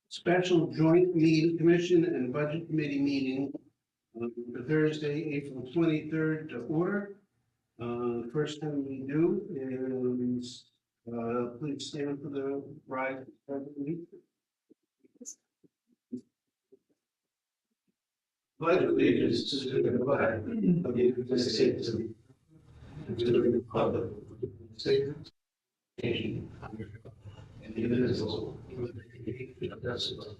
Special joint meeting, commission and budget committee meeting for Thursday, April 23rd to order. First thing we do is, please stand for the rise. Pledge allegiance to the flag of the United States and to the republic, state nation, and indivisible, with liberty and justice.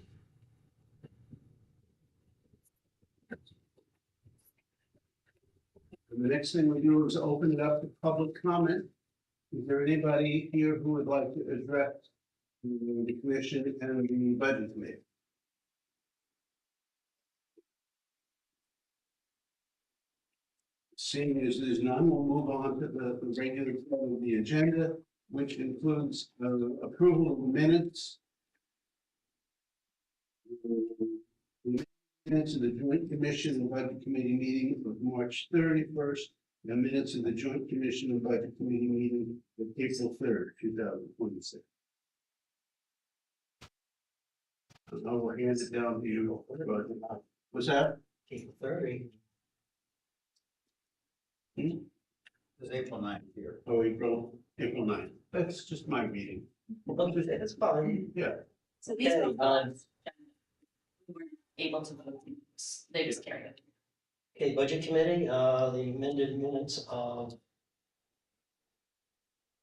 And the next thing we do is open it up to public comment. Is there anybody here who would like to address the commission and the budget committee? Seeing as there's none, we'll move on to the regular part of the agenda, which includes approval of the minutes. The minutes of the Joint Commission and Budget Committee meeting of March 31st, and minutes of the Joint Commission and Budget Committee meeting of April 3rd, 2026. So now we'll hand it down to you. What's that? April 30. It's April 9th here. Oh, April 9th. That's just my reading. It's fine. Yeah. So these Okay, are ones we weren't able to vote, they just carried it. Okay, budget committee, the amended minutes of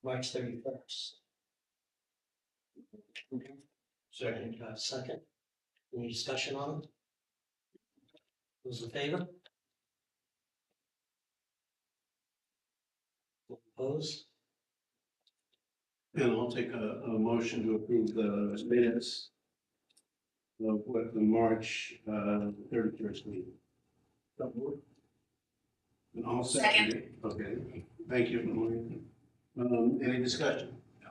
March 31st. Second. Second. Any discussion on it? Those in favor? Opposed? And I'll take a motion to approve the minutes of what the March 31st meeting. And I'll second it. Okay, thank you, Maureen. Any discussion? No.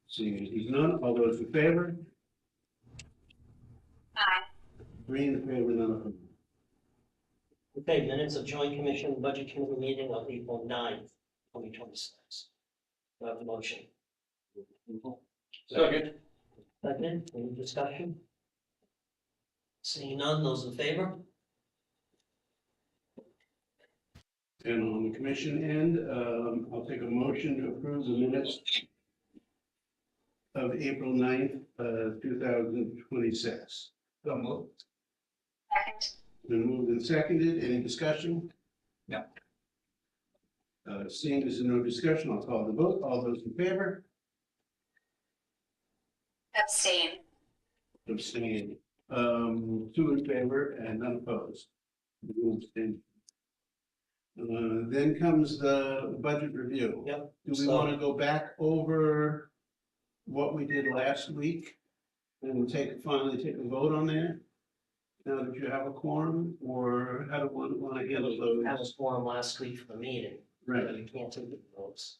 Seeing as there's none, all those in favor? Aye. Three in favor, none opposed. Okay, minutes of joint commission budget committee meeting of April 9th, 2026. Do I have a motion? Second. Second, any discussion? Seeing none, those in favor? And on the commission end, I'll take a motion to approve the minutes of April 9th, 2026. So moved. Second. Been moved and seconded. Any discussion? No. Seeing there's no discussion, I'll call the vote. All those in favor? Abstain. Abstain. Two in favor and none opposed. No abstention. Then comes the budget review. Yep. Do we want to go back over what we did last week and finally take a vote on that? Now that you have a quorum, or how do we want to handle We had a those? forum last week for the meeting, Right, but we can't take the votes.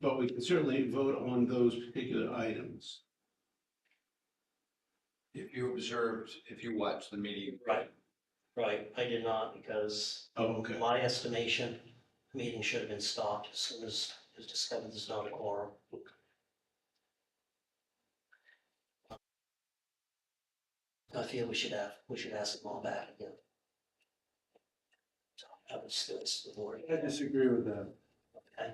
but we can certainly vote on those particular items. If you watched the meeting. Right. Right, I did not because Oh, okay. my estimation, the meeting should have been stopped as soon as it was discovered there's not a quorum. I feel we should ask them all back again. So I would still, the board. I disagree with that. Okay.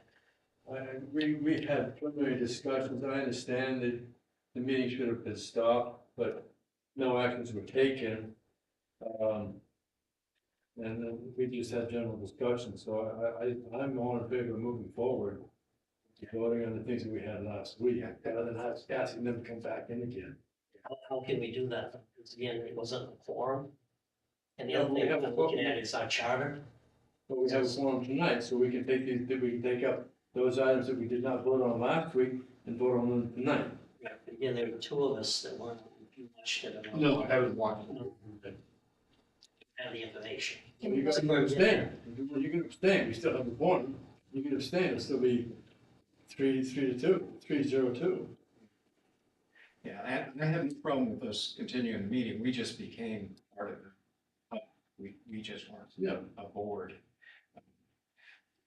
We had preliminary discussions. I understand that the meeting should have been stopped, but no actions were taken. And then we just had general discussion, so I'm all in favor of moving forward, voting on the things that we had last week, rather than asking them to come back in again. How can we do that? Because again, it wasn't a quorum. And the No, other we thing have a I'm looking quorum. at is our charter. But we have a forum tonight, so we can take up those items that we did not vote on last week and vote on them tonight. Again, there were two of us that weren't watched it. No, I haven't watched. Have the information. You guys can abstain. You can abstain. We still have a quorum. You can abstain. It'll still be 3-0-2. Yeah, I have no problem with us continuing the meeting. We just became part of it. We just weren't Yeah. a board.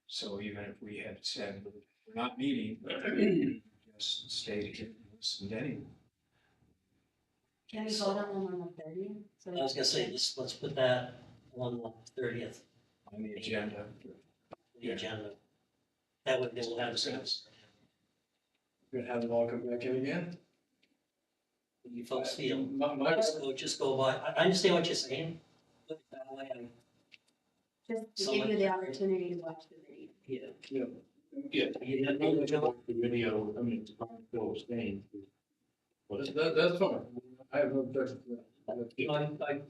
So even if we had said we're not meeting, just stay here and listen to anyone. Can we vote on them on the 30th? So I was gonna say, let's put that on the 30th, On the agenda. the agenda. That would, then we'll have sense. We're gonna have them all come back in again? You folks feel. My, Just go by, I understand what you're saying. But that way I'm Just to give you the opportunity to watch the video. here. yeah. Yeah. You have no job? The video, I mean, Bill staying. That's fine. I have no objection to that. I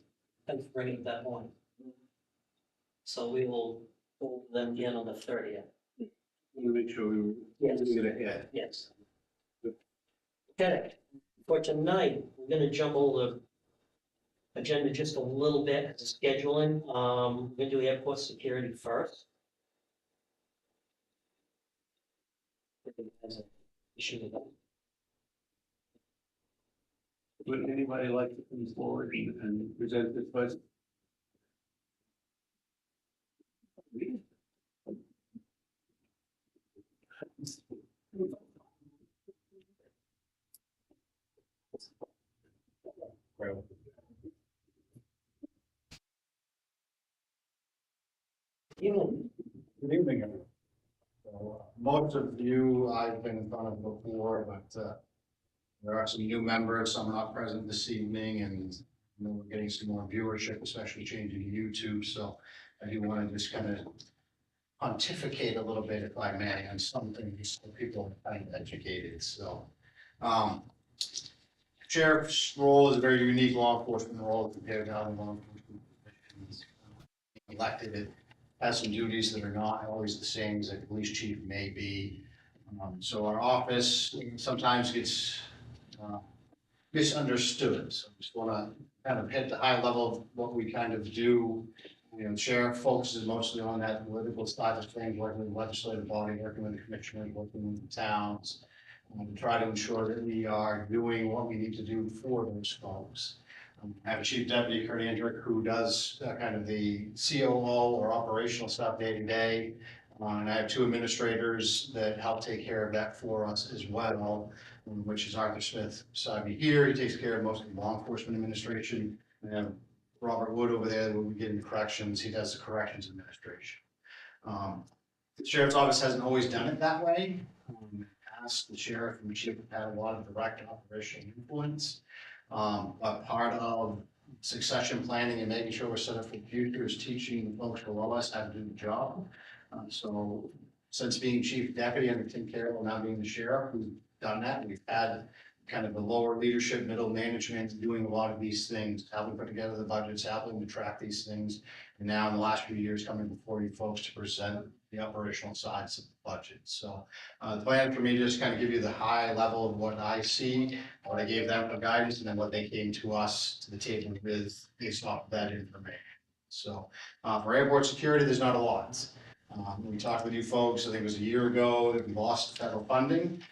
can bring it that one. So we will hold them again on the 30th. Want to make sure we Yes. get ahead. Yes. Okay, for tonight, we're gonna jumble the agenda just a little bit, scheduling. We're gonna do airport security first. If it has an issue with that. Would anybody like to come forward and present this budget? Even Good evening, everyone. Most of you I've been in front of before, but there are some new members, some not present this evening, and you know, we're getting some more viewership, especially changing to YouTube, so I do want to just kind of pontificate a little bit, if I may, on some things so people are kind of educated, so. Sheriff's role is a very unique law enforcement role compared to other law enforcement positions. Elected, it has some duties that are not always the same as a police chief may be. So our office sometimes gets misunderstood. So I just want to kind of hit the high level of what we kind of do. You know, sheriff focuses mostly on that political side of things, working with the legislative body, working with the commissioners, working with the towns, to try to ensure that we are doing what we need to do for those folks. I have a chief deputy, Kurt Andrick, who does kind of the COO or operational stuff day to day. And I have two administrators that help take care of that for us as well, which is Arthur Smith beside me here. He takes care of most of the law enforcement administration. And I have Robert Wood over there, when we get into corrections, he does the corrections administration. The sheriff's office hasn't always done it that way. The sheriff and the chief have had a lot of direct operational influence. But part of succession planning and making sure we're set up for the future is teaching the folks below us how to do the job. So since being chief deputy under Tim Carroll, now being the sheriff, who's done that, we've had kind of the lower leadership, middle management doing a lot of these things, helping put together the budgets, helping to track these things. And now in the last few years, coming before you folks to present the operational sides of the budget. So the plan for me to just kind of give you the high level of what I see, what I gave them for guidance, and then what they came to us to the table with based off of that information. So for airport security, there's not a lot. We talked with you folks, I think it was a year ago, that we lost federal funding.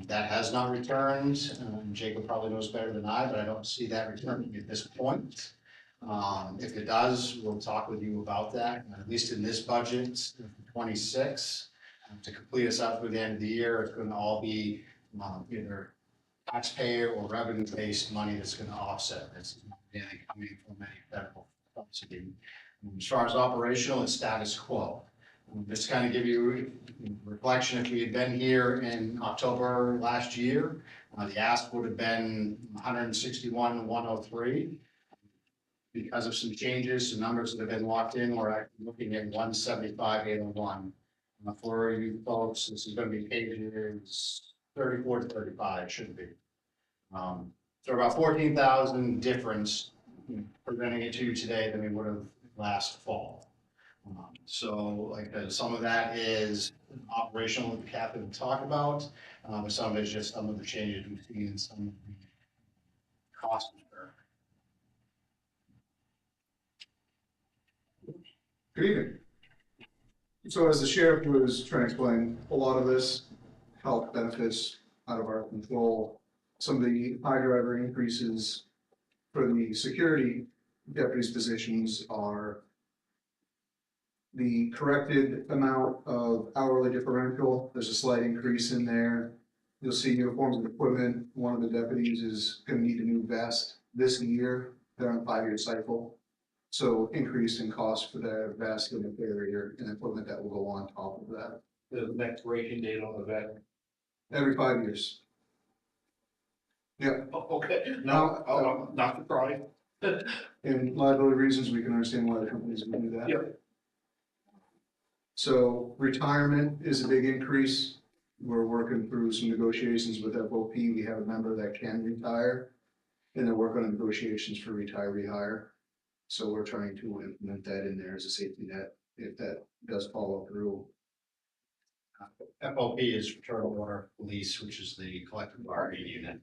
That has not returned. Jacob probably knows better than I, but I don't see that returning at this point. If it does, we'll talk with you about that, at least in this budget, 26. To complete us out through the end of the year, it's gonna all be either taxpayer or revenue-based money that's gonna offset this. It's not anything coming from any federal subsidy. As far as operational, it's status quo. Just to kind of give you a reflection, if we had been here in October last year, the ask would have been 161,103. Because of some changes, some numbers that have been locked in, we're actually looking at 175,801. For you folks, this is going to be pages 34 to 35, it should be. So about 14,000 difference presenting it to you today than we would have last fall. So like some of that is operational that the captain will talk about, but some of it is just some of the changes we've seen in some of the costs. Good evening. So as the sheriff was trying to explain, a lot of this health benefits out of our control. Some of the high driver increases for the security deputies positions are The corrected amount of hourly differential, there's a slight increase in there. You'll see uniforms and equipment, one of the deputies is gonna need a new vest this year, they're on a 5-year cycle. So increase in cost for the vest and the barrier and equipment that will go on top of that, The expiration date on the vet. every 5 years. Yeah, Okay, Now, no, not surprised. and liability reasons, we can understand why the companies would do that. Yep. So retirement is a big increase. We're working through some negotiations with FOP. We have a member that can retire. And they're working on negotiations for retiree hire. So we're trying to implement that in there as a safety net if that does follow through. FOP is Fraternal Order Police, which is the collective bargaining unit.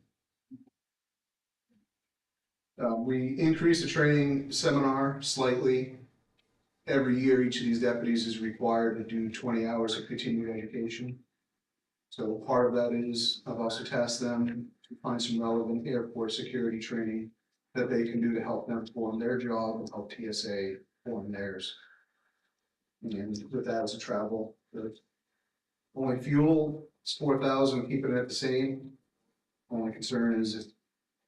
We increased the training seminar slightly. Every year, each of these deputies is required to do 20 hours of continuing education. So part of that is, I've also tasked them to find some relevant airport security training that they can do to help them form their job and help TSA form theirs. And with that as a travel, the only fuel is 4,000, keeping it the same. Only concern is if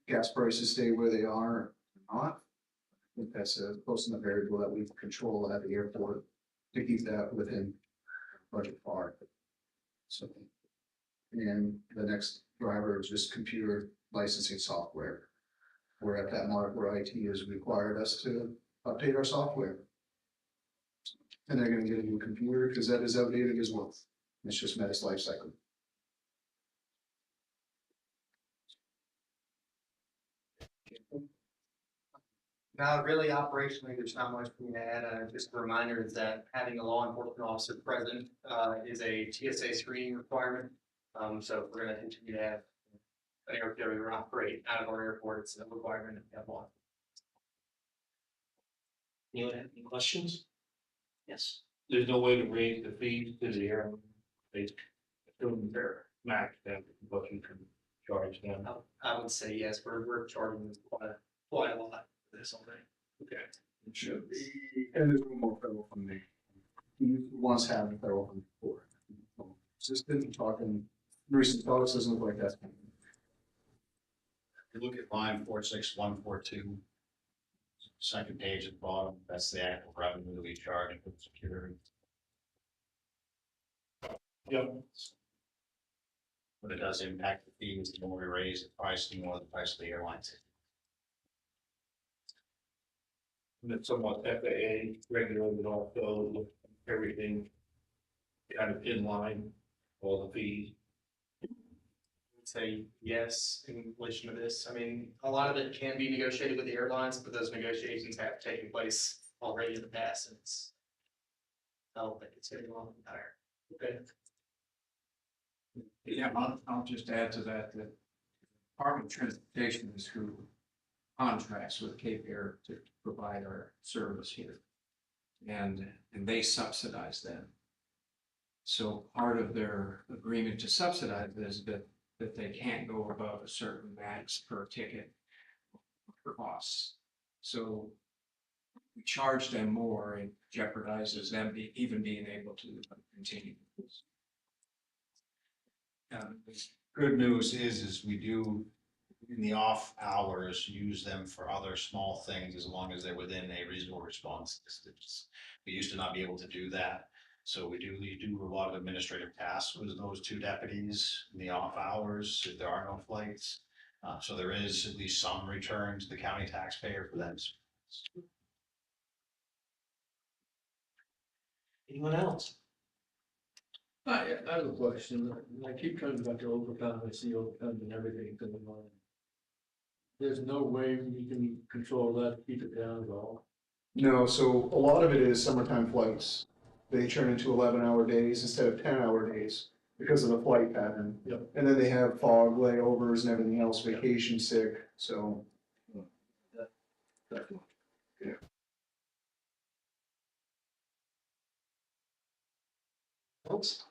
gas prices stay where they are or not. I think that's a close enough variable that we can control at the airport to keep that within budget par. So, and the next driver is just computer licensing software. We're at that mark where IT has required us to update our software. And they're gonna get a new computer because that is outdated as well. It's just met its life cycle. Now, really operationally, there's not much for me to add. Just a reminder is that having a law enforcement officer present is a TSA screening requirement. So if we're gonna continue to have an air carrier operate out of our airport, it's a requirement that we have one. Anyone have any questions? Yes. There's no way to raise the fees to the air. They assume they're maxed out, but you can charge them. I would say yes, we're charging quite a lot for this already. Okay. It should be, and there's one more federal funding. We once had federal funding before. Just been talking, recent talks doesn't look like that's. If you look at line 46142, second page at the bottom, that's the actual revenue that we charge for security. Yep. But it does impact the fees, the more we raise the price, the more the price of the airlines. And it's somewhat FAA regulated also, everything kind of in line, all the fees. Would say yes in relation to this. I mean, a lot of it can be negotiated with the airlines, but those negotiations have taken place already in the past, and it's. I don't think it's getting long entire. Okay. Yeah, I'll just add to that, that Department of Transportation is who contracts with Cape Air to provide our service here. And they subsidize them. So part of their agreement to subsidize is that they can't go above a certain max per ticket costs. So we charge them more and jeopardizes them even being able to continue. The good news is we do, in the off hours, use them for other small things as long as they're within a reasonable response distance. We used to not be able to do that. So we do a lot of administrative tasks with those two deputies in the off hours if there are no flights. So there is at least some return to the county taxpayer for that. Anyone else? I have a question. I keep coming back to overtime. I see overtime and everything going on. There's no way we can control that, keep it down at all. No, so a lot of it is summertime flights. They turn into 11-hour days instead of 10-hour days because of the flight pattern. Yep. And then they have fog layovers and everything else, vacation sick, so. Else?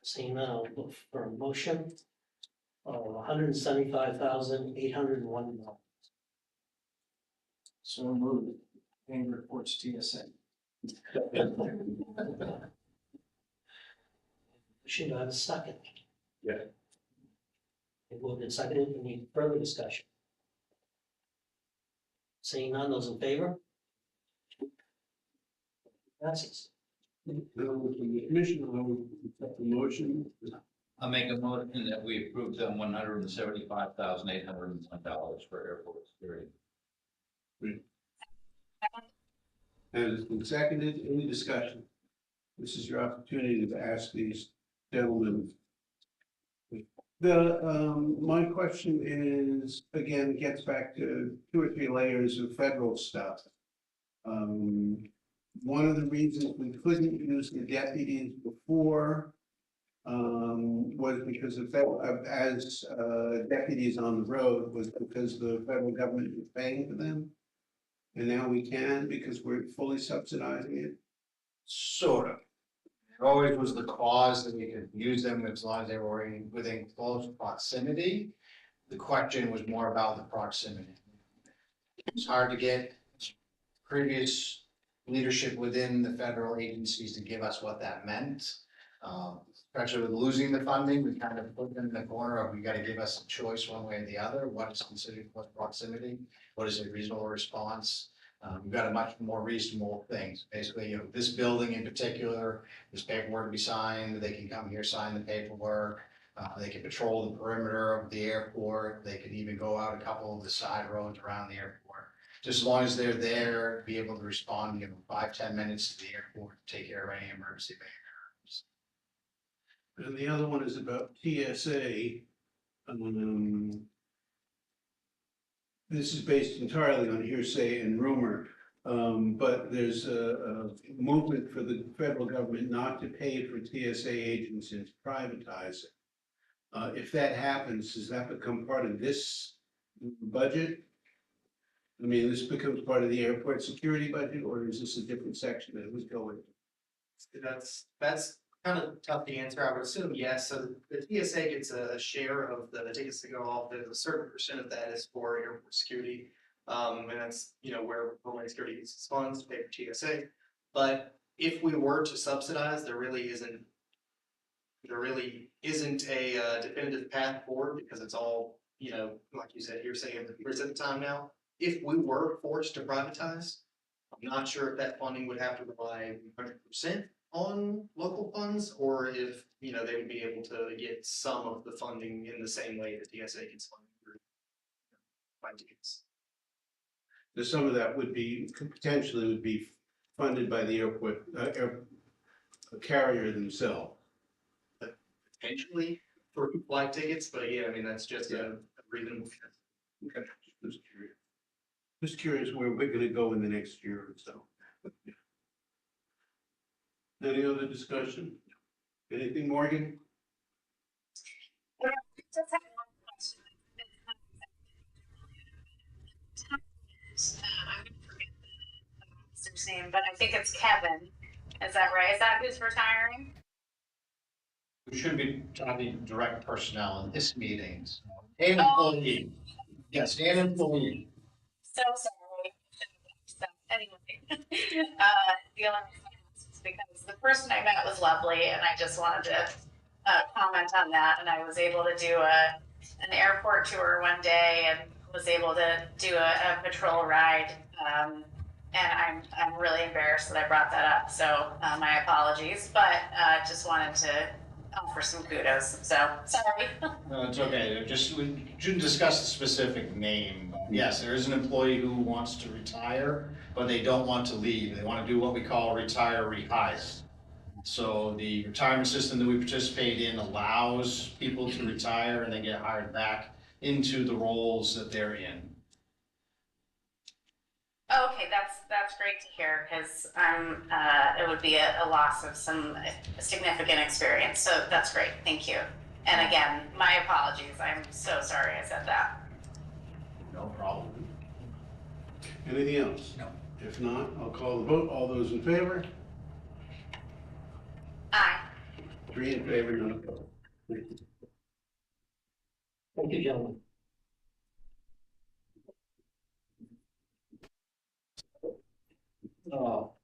Seeing none, I'll look for a motion of $175,801. So moved. and reports TSA. Should I have a second? Yeah. It moved and seconded, any further discussion? Seeing none, those in favor? Passes. Now, with the commission, I would accept the motion. I make a motion that we approve them $175,801 for airport security. And it's been seconded, any discussion? This is your opportunity to ask these gentlemen. My question is, again, gets back to 2 or 3 layers of federal stuff. One of the reasons we couldn't use the deputies before was because the federal, as deputies on the road, was because the federal government was paying for them. And now we can because we're fully subsidizing it. Sort of. It always was the clause that we could use them as long as they were within close proximity. The question was more about the proximity. It's hard to get previous leadership within the federal agencies to give us what that meant. Especially with losing the funding, we kind of put them in the corner of, we gotta give us a choice one way or the other. What is considered close proximity? What is a reasonable response? We've got a much more reasonable things. Basically, you know, this building in particular, this paperwork to be signed, they can come here, sign the paperwork. They can patrol the perimeter of the airport. They can even go out a couple of the side roads around the airport. Just as long as they're there, be able to respond, give them 5-10 minutes to the airport, take care of any emergency behavior. And the other one is about TSA. This is based entirely on hearsay and rumor, but there's a movement for the federal government not to pay for TSA agents and to privatize it. If that happens, does that become part of this budget? I mean, this becomes part of the airport security budget, or is this a different section that it was going? That's kind of tough to answer. I would assume yes. So the TSA gets a share of the tickets that go off. There's a certain percent of that is for airport security. And that's, you know, where Homeland Security gets its funds to pay for TSA. But if we were to subsidize, there really isn't a definitive path forward, because it's all, you know, like you said, hearsay and rumors at the time now. If we were forced to privatize, I'm not sure if that funding would have to rely 100% on local funds, or if, you know, they would be able to get some of the funding in the same way that TSA gets funding through buying tickets. So some of that would be, potentially would be funded by the airport, carrier themselves. Potentially for flight tickets, but yeah, I mean, that's just a reasonable. Okay, just curious where we're gonna go in the next year or so. Any other discussion? Anything, Morgan? Just have one question. I'm gonna forget the officer's name, but I think it's Kevin. Is that right? Is that who's retiring? We should be talking direct personnel in this meeting. And employee. Yes, and employee. So sorry. So anyway, the only reason I asked is because the person I met was lovely, and I just wanted to comment on that. And I was able to do an airport tour one day, and was able to do a patrol ride. And I'm really embarrassed that I brought that up. So my apologies, but just wanted to offer some kudos. So sorry. No, it's okay. Just, we shouldn't discuss the specific name. Yes, there is an employee who wants to retire, but they don't want to leave. They want to do what we call retire rehire. So the retirement system that we participate in allows people to retire and they get hired back into the roles that they're in. Okay, that's great to hear, because it would be a loss of some significant experience. So that's great. Thank you. And again, my apologies. I'm so sorry I said that. No problem. Anything else? No. If not, I'll call the vote. All those in favor? Aye. 3 in favor, none opposed. Thank you. Thank you, gentlemen.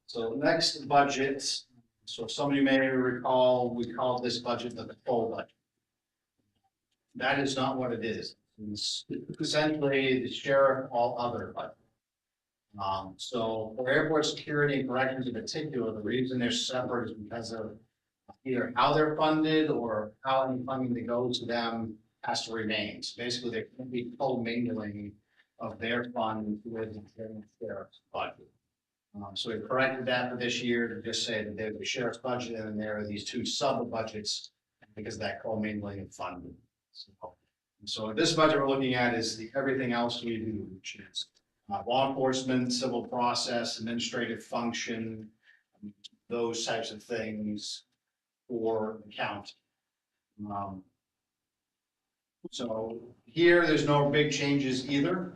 So next budget, so some of you may recall, we called this budget the control budget. That is not what it is. It's essentially the sheriff, all other budget. So for airport security and corrections in particular, the reason they're separate is because of either how they're funded or how any funding that goes to them has to remain. So basically, there can be co-mingling of their fund with the sheriff's budget. So we corrected that for this year to just say that there's the sheriff's budget and then there are these two sub budgets because of that co-mingling of funding. So this budget we're looking at is the everything else we do, which is law enforcement, civil process, administrative function, those types of things for the county. So here, there's no big changes either.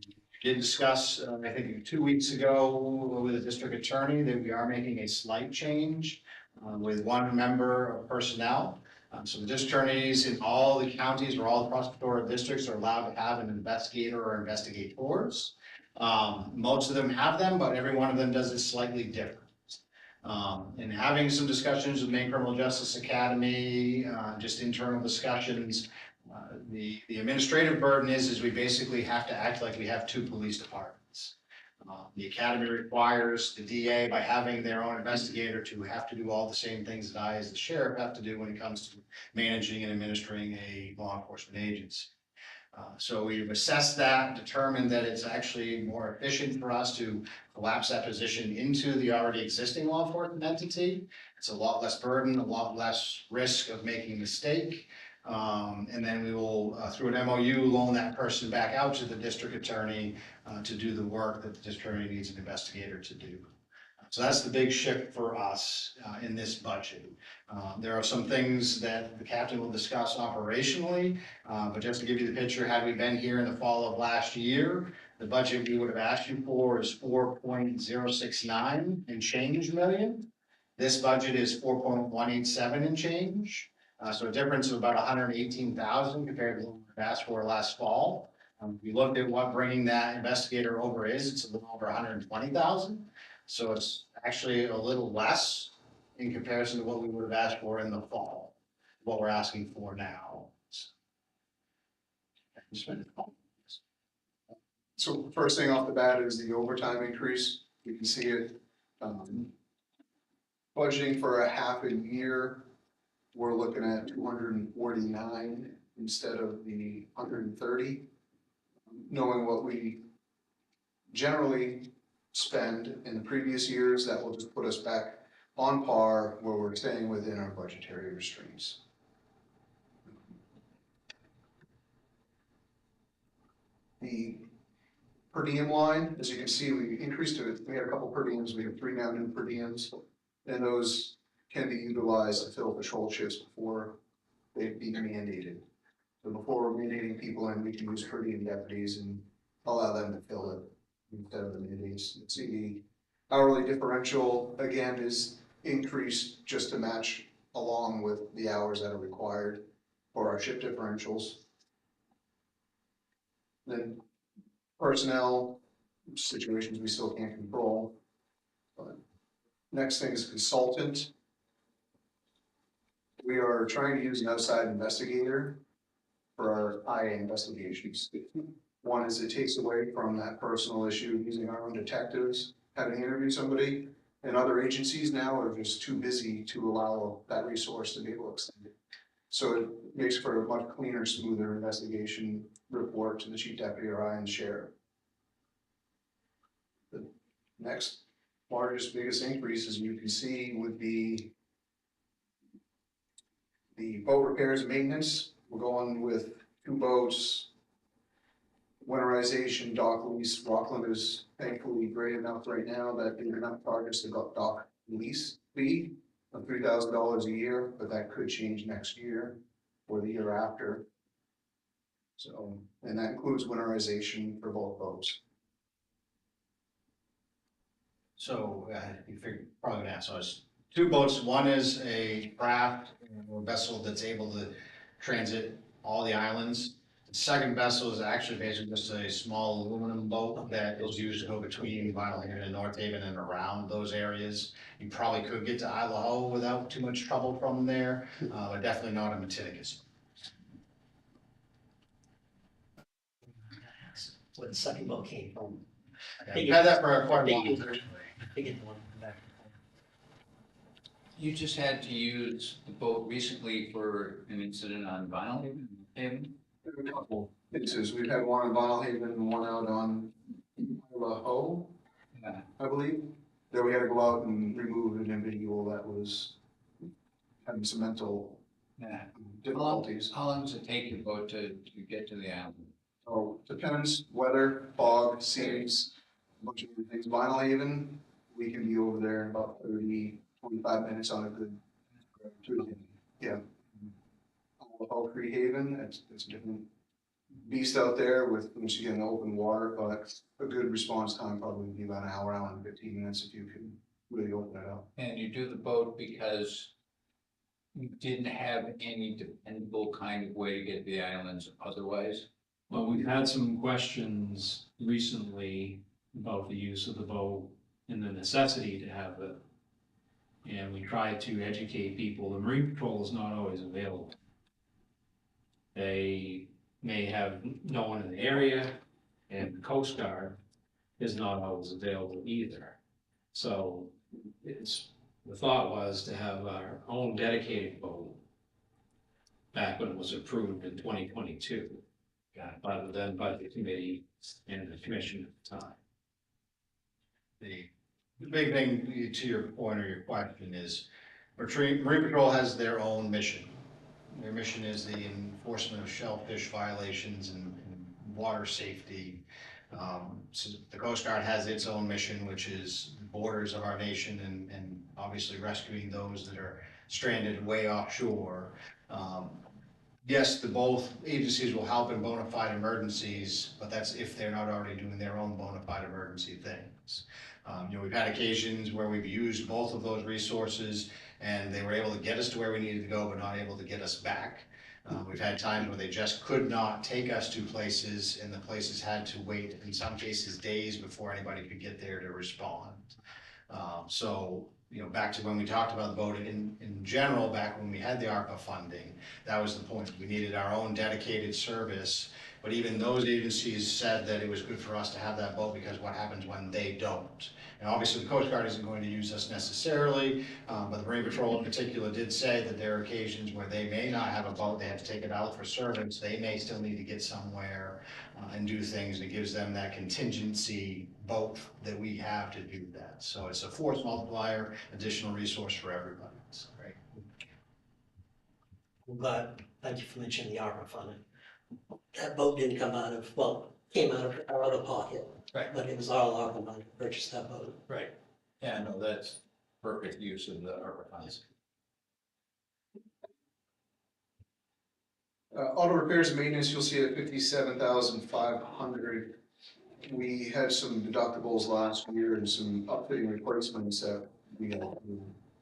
We did discuss, I think 2 weeks ago with the district attorney that we are making a slight change with one member of personnel. So the district attorneys in all the counties or all the prosecutorial districts are allowed to have an investigator or investigators. Most of them have them, but every one of them does it slightly different. And having some discussions with Maine Criminal Justice Academy, just internal discussions. The administrative burden is we basically have to act like we have two police departments. The academy requires the DA, by having their own investigator, to have to do all the same things that I, as the sheriff, have to do when it comes to managing and administering a law enforcement agency. So we've assessed that, determined that it's actually more efficient for us to collapse that position into the already existing law enforcement entity. It's a lot less burden, a lot less risk of making a mistake. And then we will, through an MOU, loan that person back out to the district attorney to do the work that the district attorney needs an investigator to do. So that's the big shift for us in this budget. There are some things that the captain will discuss operationally, but just to give you the picture, had we been here in the fall of last year, the budget we would have asked you for is 4.069 and change million. This budget is 4.187 and change. So a difference of about 118,000 compared to what we asked for last fall. If you looked at what bringing that investigator over is, it's a little over 120,000. So it's actually a little less in comparison to what we would have asked for in the fall, what we're asking for now. So first thing off the bat is the overtime increase. You can see it. Budgeting for a half a year, we're looking at 249 instead of the 130. Knowing what we generally spend in the previous years, that will just put us back on par where we're staying within our budgetary restraints. The per diem line, as you can see, we increased it. We had a couple per diems. We have 3 now new per diems, and those can be utilized to fill patrol shifts before they be mandated. So before we're mandating people in, we can use per diem deputies and allow them to fill it instead of the mandates. See, the hourly differential again is increased just to match along with the hours that are required for our shift differentials. Then personnel situations we still can't control. But next thing is consultant. We are trying to use an outside investigator for our IA investigations. One is it takes away from that personal issue using our own detectives, having to interview somebody, and other agencies now are just too busy to allow that resource to be able to extend it. So it makes for a much cleaner, smoother investigation report to the chief deputy or I and the sheriff. The next largest, biggest increase, as you can see, would be the boat repairs and maintenance. We're going with 2 boats, winterization, dock lease. Rockland is thankfully great enough right now that they're not charged the dock lease fee of $3,000 a year, but that could change next year or the year after. So, and that includes winterization for both boats. So you figure probably gonna ask us 2 boats. One is a craft or vessel that's able to transit all the islands. Second vessel is actually basically just a small aluminum boat that is used to go between Vinyl Haven and North Haven and around those areas. You probably could get to Isle Ho without too much trouble from there, but definitely not in Matinicus. Where the second boat came from. We've had that for quite a while. Figured one back. You just had to use the boat recently for an incident on Vinyl Haven? A couple instances, we've had one in Vinyl Haven and one out on Isle Ho, Yeah. I believe. There we had to go out and remove an individual that was having some mental Yeah. difficulties. How long does it take your boat to get to the island? Oh, depends, weather, fog, seas, a bunch of different things. Vinyl Haven, we can be over there in about 30, 25 minutes on a good Tuesday. Yeah. Isle Cree Haven, it's a different beast out there with, once you get in open water, but a good response time probably would be about an hour and 15 minutes if you can really open it up. And you do the boat because you didn't have any dependable kind of way to get to the islands otherwise? Well, we've had some questions recently about the use of the boat and the necessity to have it. And we try to educate people. The Marine Patrol is not always available. They may have no one in the area, and the Coast Guard is not always available either. So the thought was to have our own dedicated boat back when it was approved in 2022. By the committee and the commission at the time. The big thing to your point or your question is, Marine Patrol has their own mission. Their mission is the enforcement of shellfish violations and water safety. So the Coast Guard has its own mission, which is the borders of our nation and obviously rescuing those that are stranded way offshore. Yes, both agencies will help in bona fide emergencies, but that's if they're not already doing their own bona fide emergency things. We've had occasions where we've used both of those resources and they were able to get us to where we needed to go, but not able to get us back. We've had times where they just could not take us to places and the places had to wait, in some cases, days before anybody could get there to respond. So, back to when we talked about the boat in general, back when we had the ARPA funding, that was the point. We needed our own dedicated service, but even those agencies said that it was good for us to have that boat because what happens when they don't? And obviously the Coast Guard isn't going to use us necessarily, but the Marine Patrol in particular did say that there are occasions where they may not have a boat, they have to take it out for service, they may still need to get somewhere and do things, and it gives them that contingency boat that we have to do that. So it's a force multiplier, additional resource for everybody. So, right. I'm glad, thank you for mentioning the ARPA funding. That boat didn't come out of, came out of our other pocket. Right. But it was all ARPA money to purchase that boat. Right. Yeah, no, that's perfect use of the ARPA funds. Auto repairs and maintenance, you'll see at 57,500. We had some deductibles last year and some upfitting replacements that we had to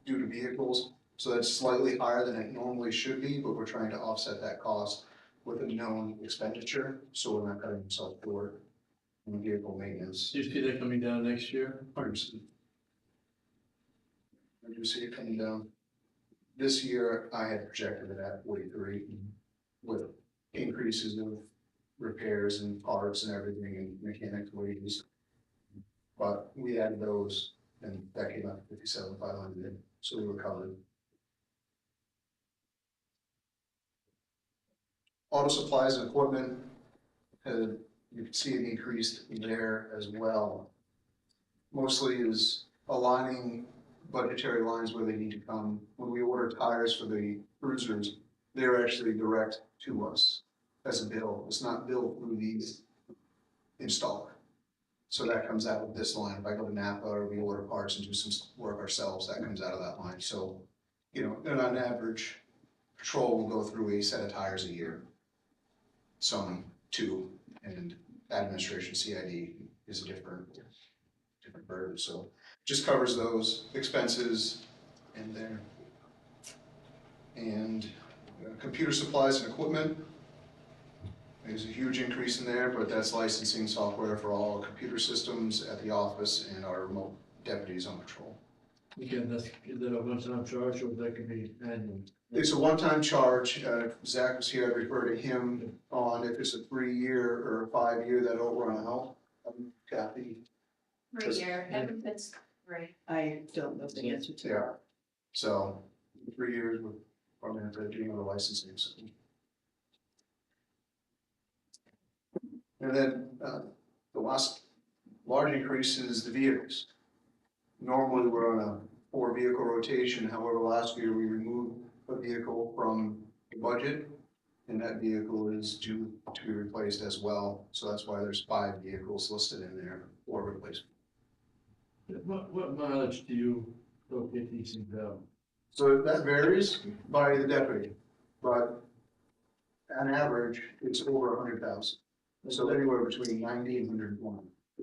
do to vehicles. So that's slightly higher than it normally should be, but we're trying to offset that cost with a known expenditure, so we're not cutting ourselves short in vehicle maintenance. Do you see that coming down next year? 100%. I do see it coming down. This year, I had projected it at 43 with increases of repairs and parts and everything and mechanic wages. But we added those and that came out to 57,500, so we were covered. Auto supplies and equipment, you can see an increase there as well. Mostly is aligning budgetary lines where they need to come. When we order tires for the cruisers, they're actually direct to us as a bill. It's not billed through the installer. So that comes out of this line. If I go to Napa or we order parts and do some work ourselves, that comes out of that line. So, on an average, patrol will go through a set of tires a year. Some 2, and administration CID is a different burden. So just covers those expenses in there. And computer supplies and equipment. There's a huge increase in there, but that's licensing software for all computer systems at the office and our remote deputies on patrol. Again, is that a one-time charge or that can be annual? It's a one-time charge. If Zach was here, I'd refer to him on if it's a 3-year or a 5-year, that'll run out. Kathy. For a year, it's right. I don't know the answer to Yeah. that. So 3 years, we're probably have to do another licensing. So. And then the last large increase is the vehicles. Normally, we're on a 4-vehicle rotation. However, last year we removed a vehicle from the budget, and that vehicle is due to be replaced as well. So that's why there's 5 vehicles listed in there for replacement. What mileage do you locate these things out? So that varies by the deputy, but on average, it's over 100,000. So anywhere between 90 and 101.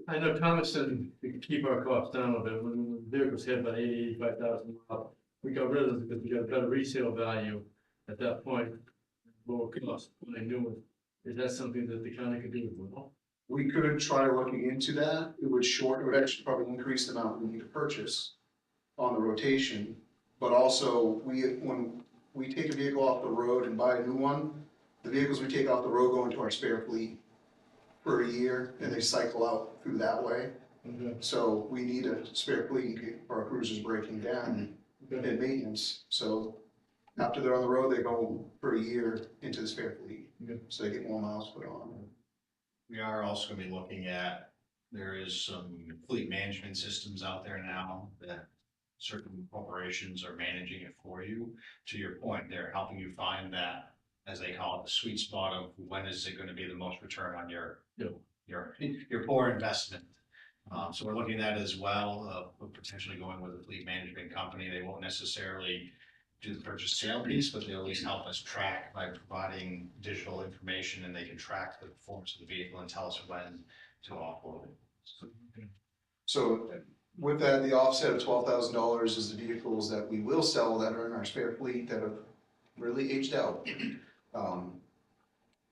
I know Thomas said we could keep our costs down a bit. When the vehicles hit about 85,000 miles, we got rid of it because we got a better resale value at that point, lower cost when I knew it. Is that something that the county could do as well? We could try looking into that. It would actually probably increase the amount we need to purchase on the rotation. But also, when we take a vehicle off the road and buy a new one, the vehicles we take off the road go into our spare fleet for a year, and they cycle out through that way. Okay. So we need a spare fleet for our cruisers breaking down Okay. and maintenance. So after they're on the road, they go for a year into the spare fleet. Okay. So they get more miles put on. We are also gonna be looking at, there is some fleet management systems out there now that certain corporations are managing it for you. To your point, they're helping you find that, as they call it, the sweet spot of when is it gonna be the most return on your poor investment. So we're looking at that as well, potentially going with a fleet management company. They won't necessarily do the purchase sale piece, but they'll at least help us track by providing digital information, and they can track the performance of the vehicle and tell us when to offload it. So with that, the offset of $12,000 is the vehicles that we will sell that are in our spare fleet that have really aged out.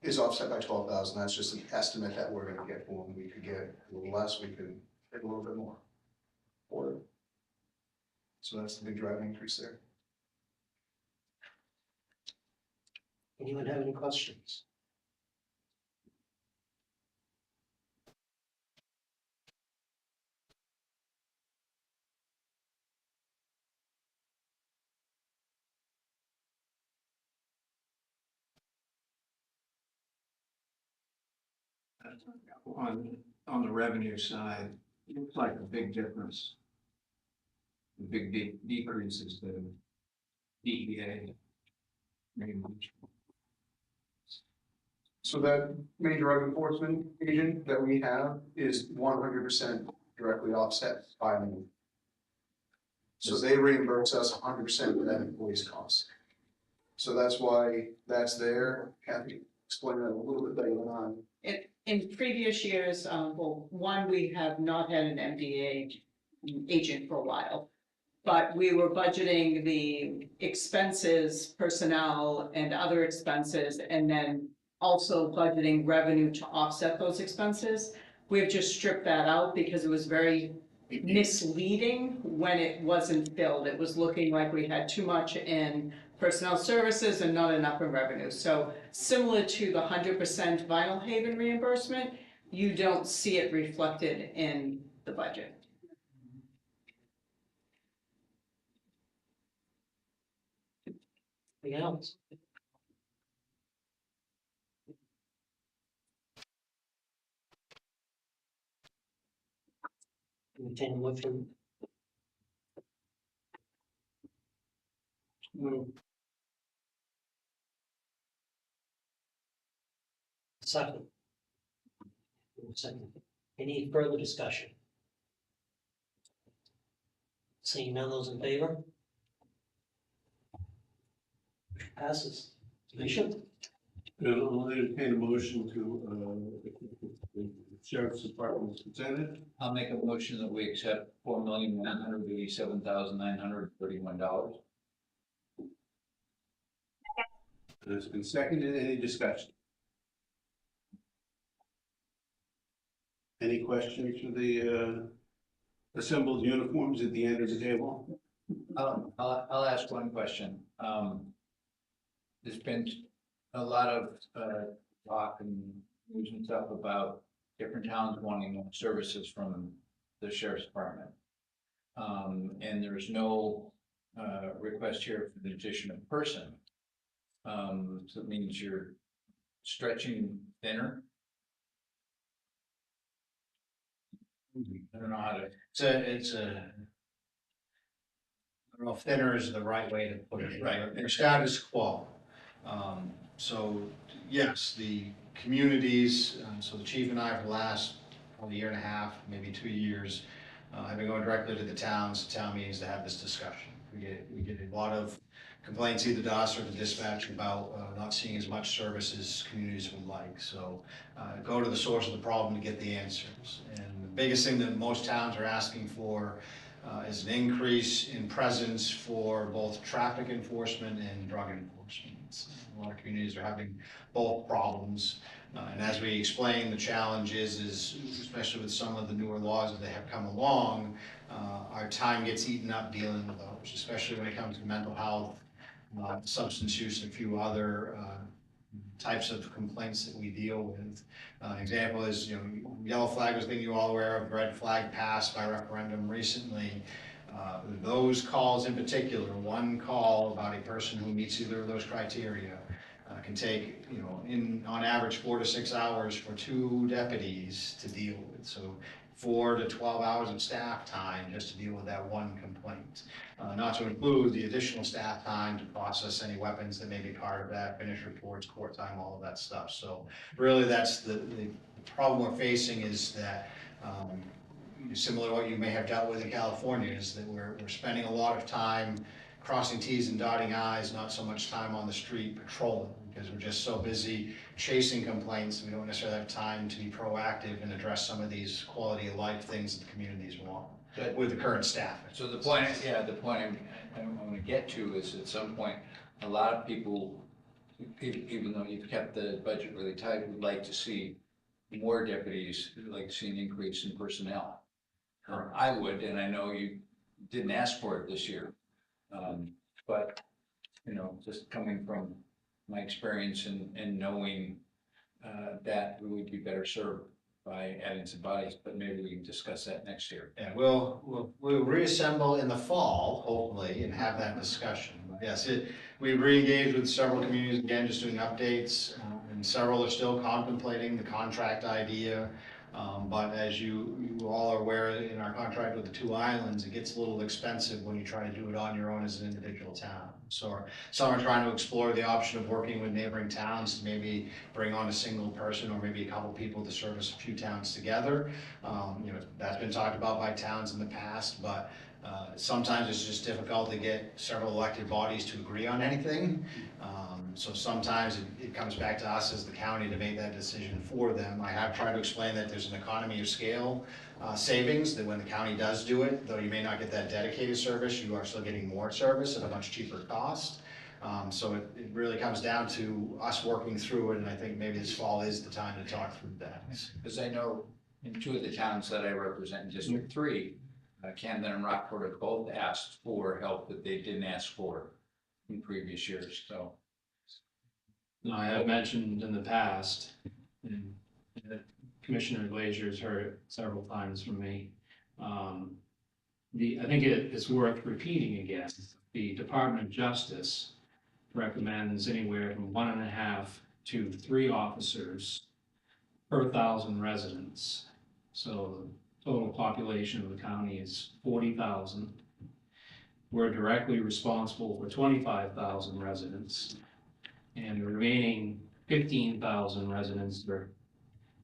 Is offset by 12,000. That's just an estimate that we're gonna get for them. We could get a little less, we could get a little bit more. Or, so that's the big driving increase there. Anyone have any questions? On the revenue side, it looks like a big difference. The big decrease is the DEA. So that major drug enforcement agent that we have is 100% directly offset by them. So they reimburse us 100% of that employee's cost. So that's why that's there. Kathy, explain that a little bit better than I. In previous years, well, one, we have not had an MDA agent for a while. But we were budgeting the expenses, personnel and other expenses, and then also budgeting revenue to offset those expenses. We've just stripped that out because it was very misleading when it wasn't filled. It was looking like we had too much in personnel services and not enough in revenue. So similar to the 100% Vinyl Haven reimbursement, you don't see it reflected in the budget. Anything else? Entertain a motion. Second. Second. Any further discussion? Seeing none, those in favor? Passes. Bishop? I'll entertain a motion to, the sheriff's department is presented. I'll make a motion that we accept $4,987,931. And it's been seconded. Any discussion? any questions for the assembled uniforms at the end of the table? I'll ask one question. There's been a lot of, talk and news and stuff about different towns wanting more services from the sheriff's department. And there's no, request here for the addition of person. So it means you're stretching thinner. I don't know how to. It's a, I don't know if thinner is the right way to put it. Right. They're status quo. So, yes, the communities, so the chief and I for the last probably year and a half, maybe 2 years, have been going directly to the towns, town meetings to have this discussion. We get a lot of complaints either to us or to dispatch about not seeing as much service as communities would like. So go to the source of the problem to get the answers. And the biggest thing that most towns are asking for is an increase in presence for both traffic enforcement and drug enforcement. A lot of communities are having both problems. And as we explain, the challenge is especially with some of the newer laws that have come along, our time gets eaten up dealing with those, especially when it comes to mental health, substance use, and a few other types of complaints that we deal with. Example is, yellow flag was the thing you all aware of, red flag passed by referendum recently. Those calls in particular, one call about a person who meets either of those criteria can take, on average 4 to 6 hours for 2 deputies to deal with. So 4 to 12 hours of staff time just to deal with that one complaint. Not to include the additional staff time to process any weapons that may be part of that, finish reports, court time, all of that stuff. So really that's the problem we're facing is that similar to what you may have dealt with in California is that we're spending a lot of time crossing T's and dotting I's, not so much time on the street patrolling, because we're just so busy chasing complaints, we don't necessarily have time to be proactive and address some of these quality of life things that the communities want with the current staff. So the point I want to get to is at some point, a lot of people, even though you've kept the budget really tight, would like to see more deputies, would like to see an increase in personnel. I would, and I know you didn't ask for it this year. But, just coming from my experience and knowing that we would be better served by adding some bodies, but maybe we can discuss that next year. Yeah, we'll reassemble in the fall, hopefully, and have that discussion. But yes, we re-engaged with several communities, again, just doing updates, and several are still contemplating the contract idea. But as you all are aware, in our contract with the 2 islands, it gets a little expensive when you try to do it on your own as an individual town. So some are trying to explore the option of working with neighboring towns to maybe bring on a single person or maybe a couple people to service a few towns together. That's been talked about by towns in the past, but sometimes it's just difficult to get several elected bodies to agree on anything. So sometimes it comes back to us as the county to make that decision for them. I have tried to explain that there's an economy of scale savings, that when the county does do it, though you may not get that dedicated service, you are still getting more service at a much cheaper cost. So it really comes down to us working through it, and I think maybe this fall is the time to talk through that. Because I know in 2 of the towns that I represent in District 3, Camden and Rockport have both asked for help that they didn't ask for in previous years, so. No, I have mentioned in the past, and Commissioner Glazier's heard it several times from me. I think it's worth repeating again. The Department of Justice recommends anywhere from 1.5 to 3 officers per 1,000 residents. So the total population of the county is 40,000. We're directly responsible for 25,000 residents. And the remaining 15,000 residents are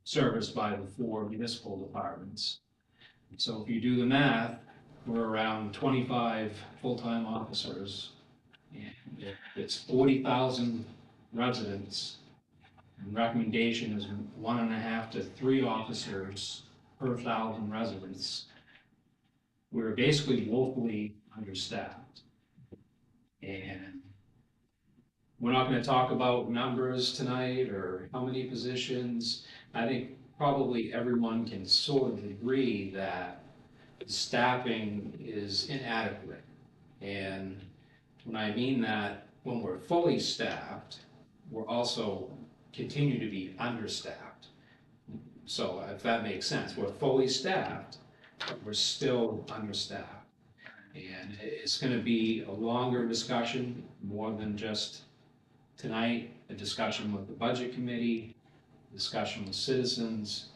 serviced by the 4 municipal departments. So if you do the math, we're around 25 full-time officers. And it's 40,000 residents. And recommendation is 1.5 to 3 officers per 1,000 residents. We're basically woefully understaffed. And we're not going to talk about numbers tonight or how many positions. I think probably everyone can sort of agree that staffing is inadequate. And when I mean that, when we're fully staffed, we're also continue to be understaffed. So if that makes sense, we're fully staffed, but we're still understaffed. And it's gonna be a longer discussion, more than just tonight, a discussion with the budget committee, discussion with citizens.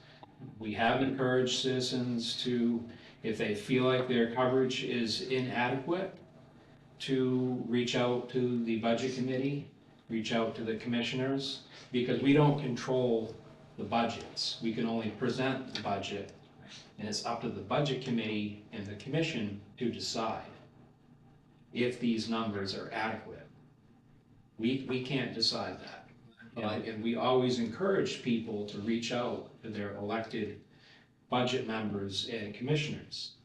We have encouraged citizens to, if they feel like their coverage is inadequate, to reach out to the budget committee, reach out to the commissioners, because we don't control the budgets. We can only present the budget, and it's up to the budget committee and the commission to decide if these numbers are adequate. We can't decide that. And we always encourage people to reach out to their elected budget members and commissioners.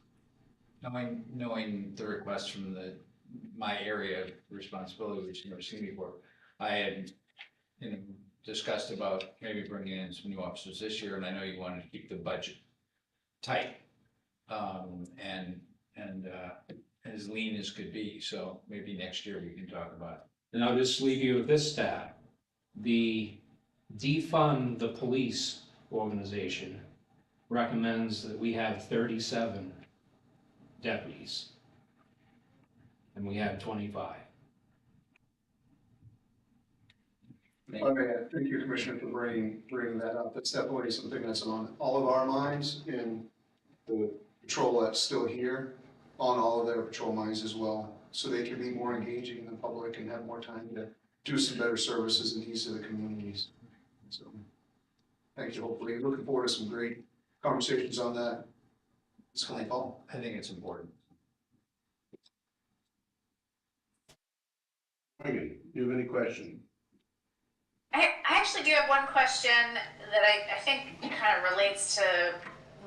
Knowing the request from my area of responsibility, which you've never seen before, I had, discussed about maybe bringing in some new officers this year, and I know you wanted to keep the budget tight, and as lean as could be, so maybe next year we can talk about it. And I'll just leave you with this stat. The defund the police organization recommends that we have 37 deputies, and we have 25. Thank you, Commissioner, for bringing that up. That's definitely something that's on all of our minds, and the patrol that's still here, on all of their patrol minds as well, so they can be more engaging in the public and have more time to do some better services and needs to the communities. So, thank you. Hopefully, looking forward to some great conversations on that this coming fall. I think it's important. Megan, do you have any questions? I actually do have one question that I think kind of relates to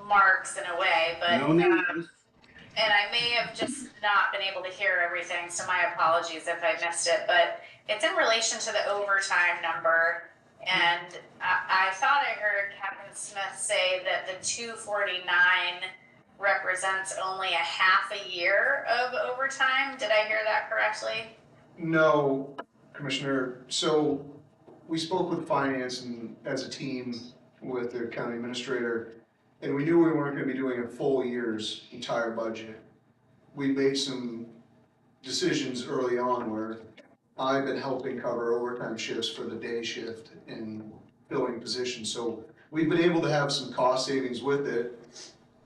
Mark's in a way, but No need. and I may have just not been able to hear everything, so my apologies if I missed it, but it's in relation to the overtime number. And I thought I heard Captain Smith say that the 249 represents only a half a year of overtime. Did I hear that correctly? No, Commissioner. So we spoke with finance and as a team with the county administrator, and we knew we weren't going to be doing a full year's entire budget. We made some decisions early on where I've been helping cover overtime shifts for the day shift in filling positions. So we've been able to have some cost savings with it.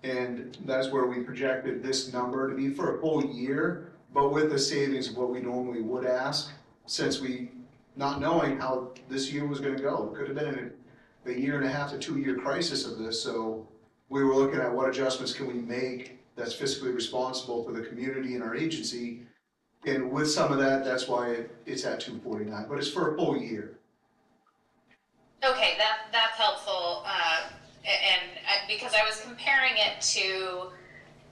And that's where we projected this number to be for a full year, but with the savings of what we normally would ask, since we, not knowing how this year was gonna go. It could have been a 1.5 to 2 year crisis of this, so we were looking at what adjustments can we make that's fiscally responsible for the community and our agency. And with some of that, that's why it's at 249, but it's for a full year. Okay, that's helpful, because I was comparing it to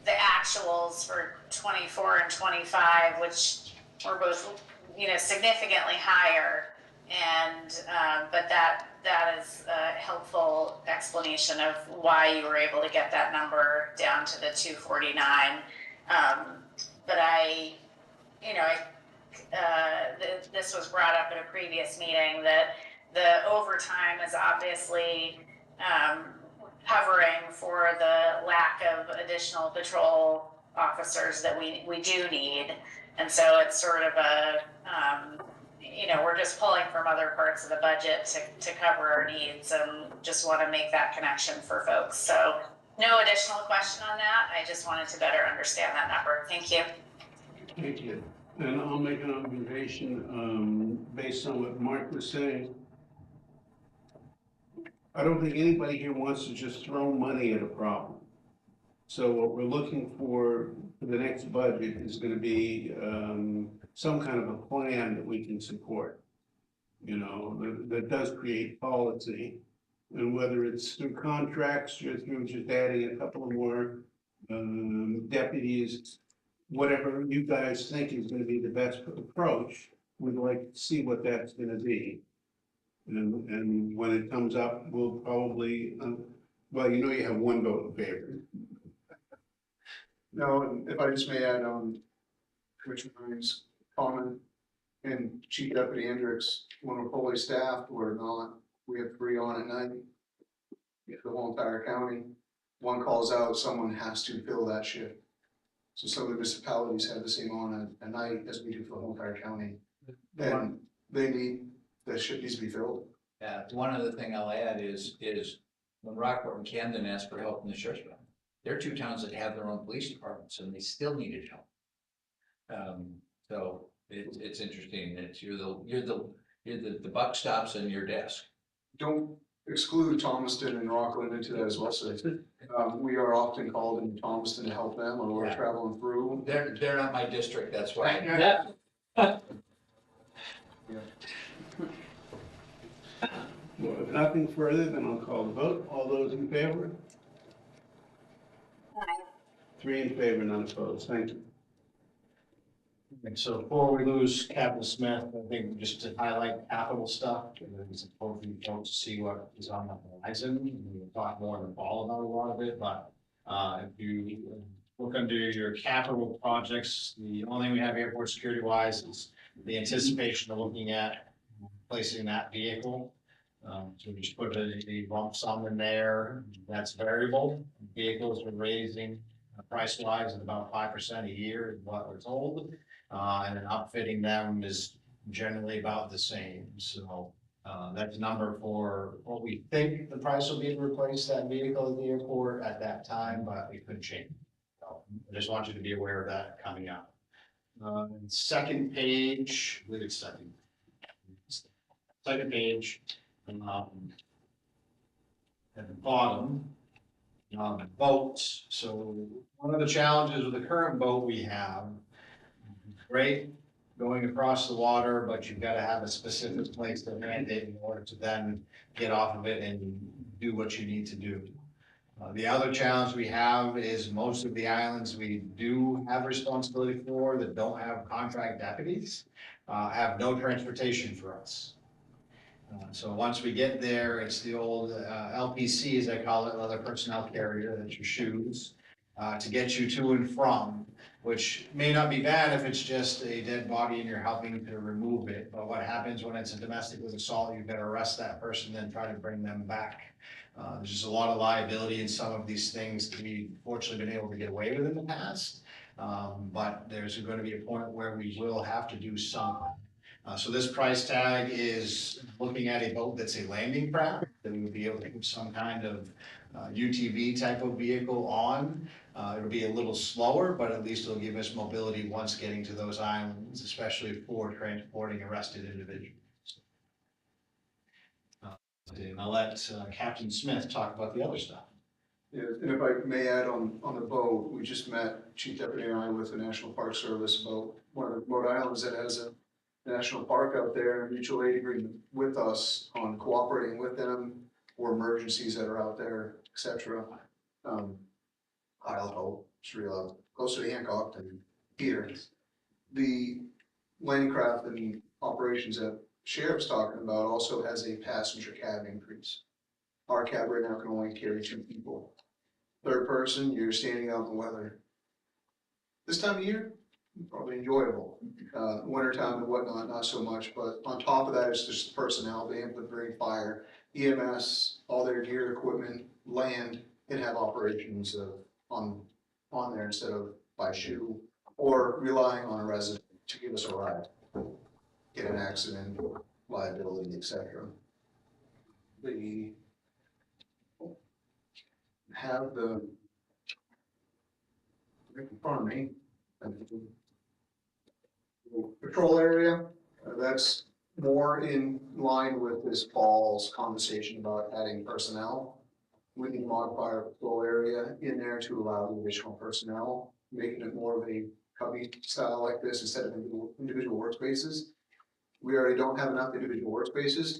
the actuals for 24 and 25, which were both, significantly higher. And, but that is a helpful explanation of why you were able to get that number down to the 249. But this was brought up at a previous meeting that the overtime is obviously covering for the lack of additional patrol officers that we do need. And so it's sort of a, we're just pulling from other parts of the budget to cover our needs, and just want to make that connection for folks. So no additional question on that. I just wanted to better understand that number. Thank you. Thank you. And I'll make an observation, based on what Mark was saying. I don't think anybody here wants to just throw money at a problem. So what we're looking for the next budget is gonna be, some kind of a plan that we can support. That does create policy, and whether it's through contracts or through just adding a couple of more, deputies, whatever you guys think is gonna be the best approach, we'd like to see what that's gonna be. And when it comes up, we'll probably Well, you know you have one vote in favor. No, and if I just may add on Commissioner Ryan's comment and Chief Deputy Hendricks, when we're fully staffed, we're not, we have 3 on at night. If the whole entire county, one calls out, someone has to fill that shift. So some of the municipalities have the same on at night as we do for the whole entire county. And they need, that shift needs to be filled. Yeah, one other thing I'll add is when Rockport and Camden asked for help in the sheriff's department, they're 2 towns that have their own police departments and they still needed help. So it's interesting that you're the buck stops in your desk. Don't exclude Thomaston and Rockland into that as well, so we are often called in Thomaston to help them when we're Yeah. traveling through. They're not my district, that's why. Well, if nothing further, then I'll call the vote. All those in favor? 3 in favor, none opposed. Thank you. And so before we lose Captain Smith, I think just to highlight capital stuff, and then it's important for you folks to see what is on the horizon. And we'll talk more in the fall about a lot of it, but if you look under your capital projects, the only thing we have airport security wise is the anticipation of looking at placing that vehicle. So we just put a lump sum in there, that's variable. Vehicles are raising price wise at about 5% a year is what we're told. And then outfitting them is generally about the same, so, that's a number for what we think the price will be to replace that vehicle at the airport at that time, but it could change. So I just want you to be aware of that coming up. Second page, I believe it's second page, at the bottom, boats. So one of the challenges with the current boat we have, great going across the water, but you've got to have a specific place to land it in order to then get off of it and do what you need to do. The other challenge we have is most of the islands we do have responsibility for that don't have contract deputies, have no transportation for us. So once we get there, it's the old LPC, as I call it, other personnel carrier, that's your shoes, to get you to and from, which may not be bad if it's just a dead body and you're helping to remove it. But what happens when it's a domestic with assault, you've got to arrest that person, then try to bring them back. There's just a lot of liability in some of these things that we've fortunately been able to get away with in the past. But there's going to be a point where we will have to do something. So this price tag is looking at a boat that's a landing craft that we would be able to put some kind of UTV type of vehicle on. It'll be a little slower, but at least it'll give us mobility once getting to those islands, especially for transporting arrested individuals. And I'll let Captain Smith talk about the other stuff. Yeah, and if I may add on the boat, we just met Chief Deputy and I with the National Park Service about one of the remote islands that has a national park out there, a mutual aid agreement with us on cooperating with them for emergencies that are out there, et cetera. Idaho, Sri Lanka, closer to Hancock than here. The landing craft and operations that Sheriff's talking about also has a passenger cab increase. Our cab right now can only carry 2 people. Third person, you're standing out in the weather. This time of year, probably enjoyable. Wintertime and whatnot, not so much, but on top of that, it's just the personnel, being able to bring fire, EMS, all their gear, equipment, land, and have operations on there instead of by shoe, or relying on a resident to give us a ride. Get an accident, liability, et cetera. They have the, pardon me, patrol area, that's more in line with this Paul's conversation about adding personnel. We can modify our patrol area in there to allow the additional personnel, making it more of a cubby style like this instead of individual workspaces. We already don't have enough individual workspaces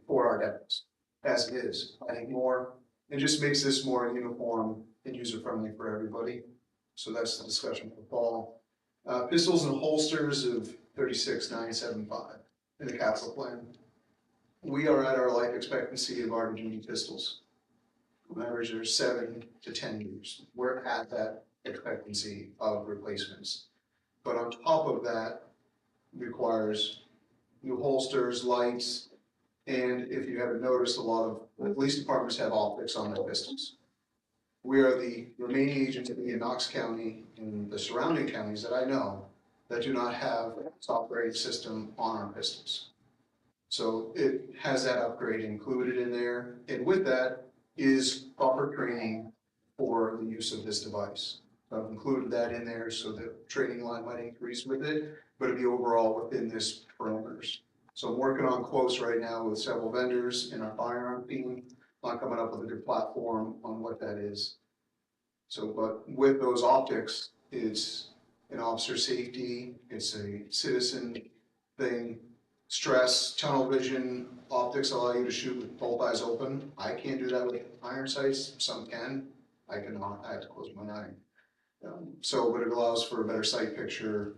for our deputies, as it is. I think more, it just makes this more uniform and user-friendly for everybody. So that's the discussion with Paul. Pistols and holsters of 36,975 in the capital plan. We are at our life expectancy of our duty pistols. On average, they're 7 to 10 years. We're at that expectancy of replacements. But on top of that, requires new holsters, lights, and if you haven't noticed, a lot of the police departments have optics on their pistols. We are the remaining agency in Knox County and the surrounding counties that I know that do not have a software system on our pistols. So it has that upgrade included in there, and with that is proper training for the use of this device. I've included that in there so the training line might increase with it, but it'd be overall within this parameters. So I'm working on quotes right now with several vendors in our firearm team, on coming up with a good platform on what that is. So, but with those optics, it's an officer safety, it's a citizen thing. Stress, tunnel vision, optics allow you to shoot with both eyes open. I can't do that with iron sights, some can, I cannot, I have to close my eye. So, but it allows for a better sight picture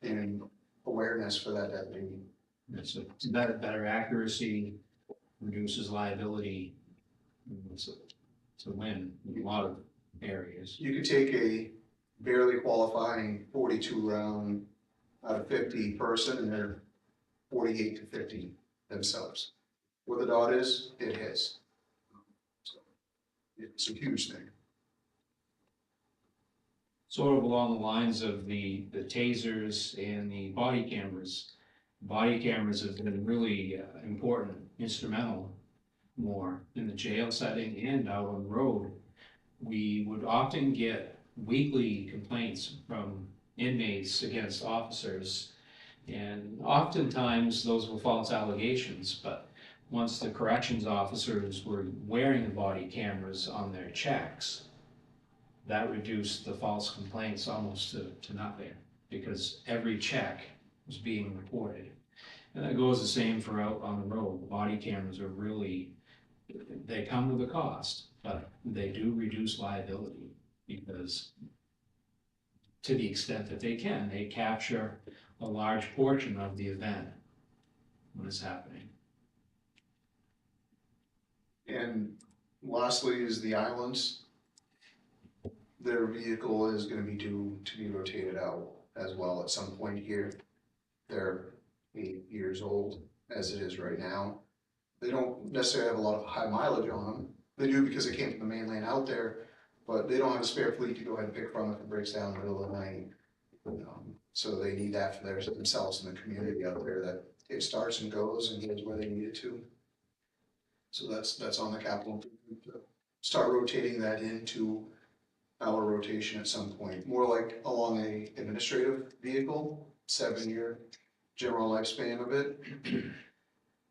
and awareness for that deputy. It's better accuracy, reduces liability. It's a win in a lot of areas. You could take a barely qualifying 42 round out of 50 person and they're 48 to 50 themselves. Where the dot is, it hits. So it's a huge thing. Sort of along the lines of the tasers and the body cameras. Body cameras have been really important, instrumental more in the jail setting and out on the road. We would often get weekly complaints from inmates against officers, and oftentimes those were false allegations, but once the corrections officers were wearing the body cameras on their checks, that reduced the false complaints almost to nothing, because every check was being reported. And that goes the same for out on the road. The body cameras are really, they come with a cost, but they do reduce liability, because to the extent that they can, they capture a large portion of the event when it's happening. And lastly is the islands. Their vehicle is gonna be due to be rotated out as well at some point here. They're 8 years old as it is right now. They don't necessarily have a lot of high mileage on them. They do because they came from the mainland out there, but they don't have a spare fleet to go ahead and pick from if it breaks down in the middle of the night. So they need that for themselves and the community out there, that it starts and goes and goes where they need it to. So that's on the capital, to start rotating that into our rotation at some point, more like along a administrative vehicle, 7-year general lifespan of it.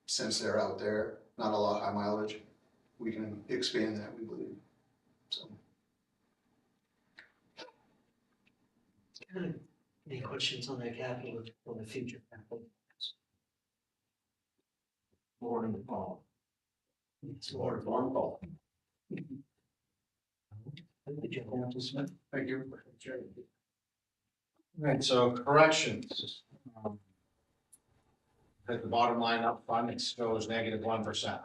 Since they're out there, not a lot high mileage, we can expand that, we believe, so. Any questions on that capital or the future capital? More in the fall. It's more in the fall. Thank you. Right, so corrections. At the bottom line up front, it shows -1%.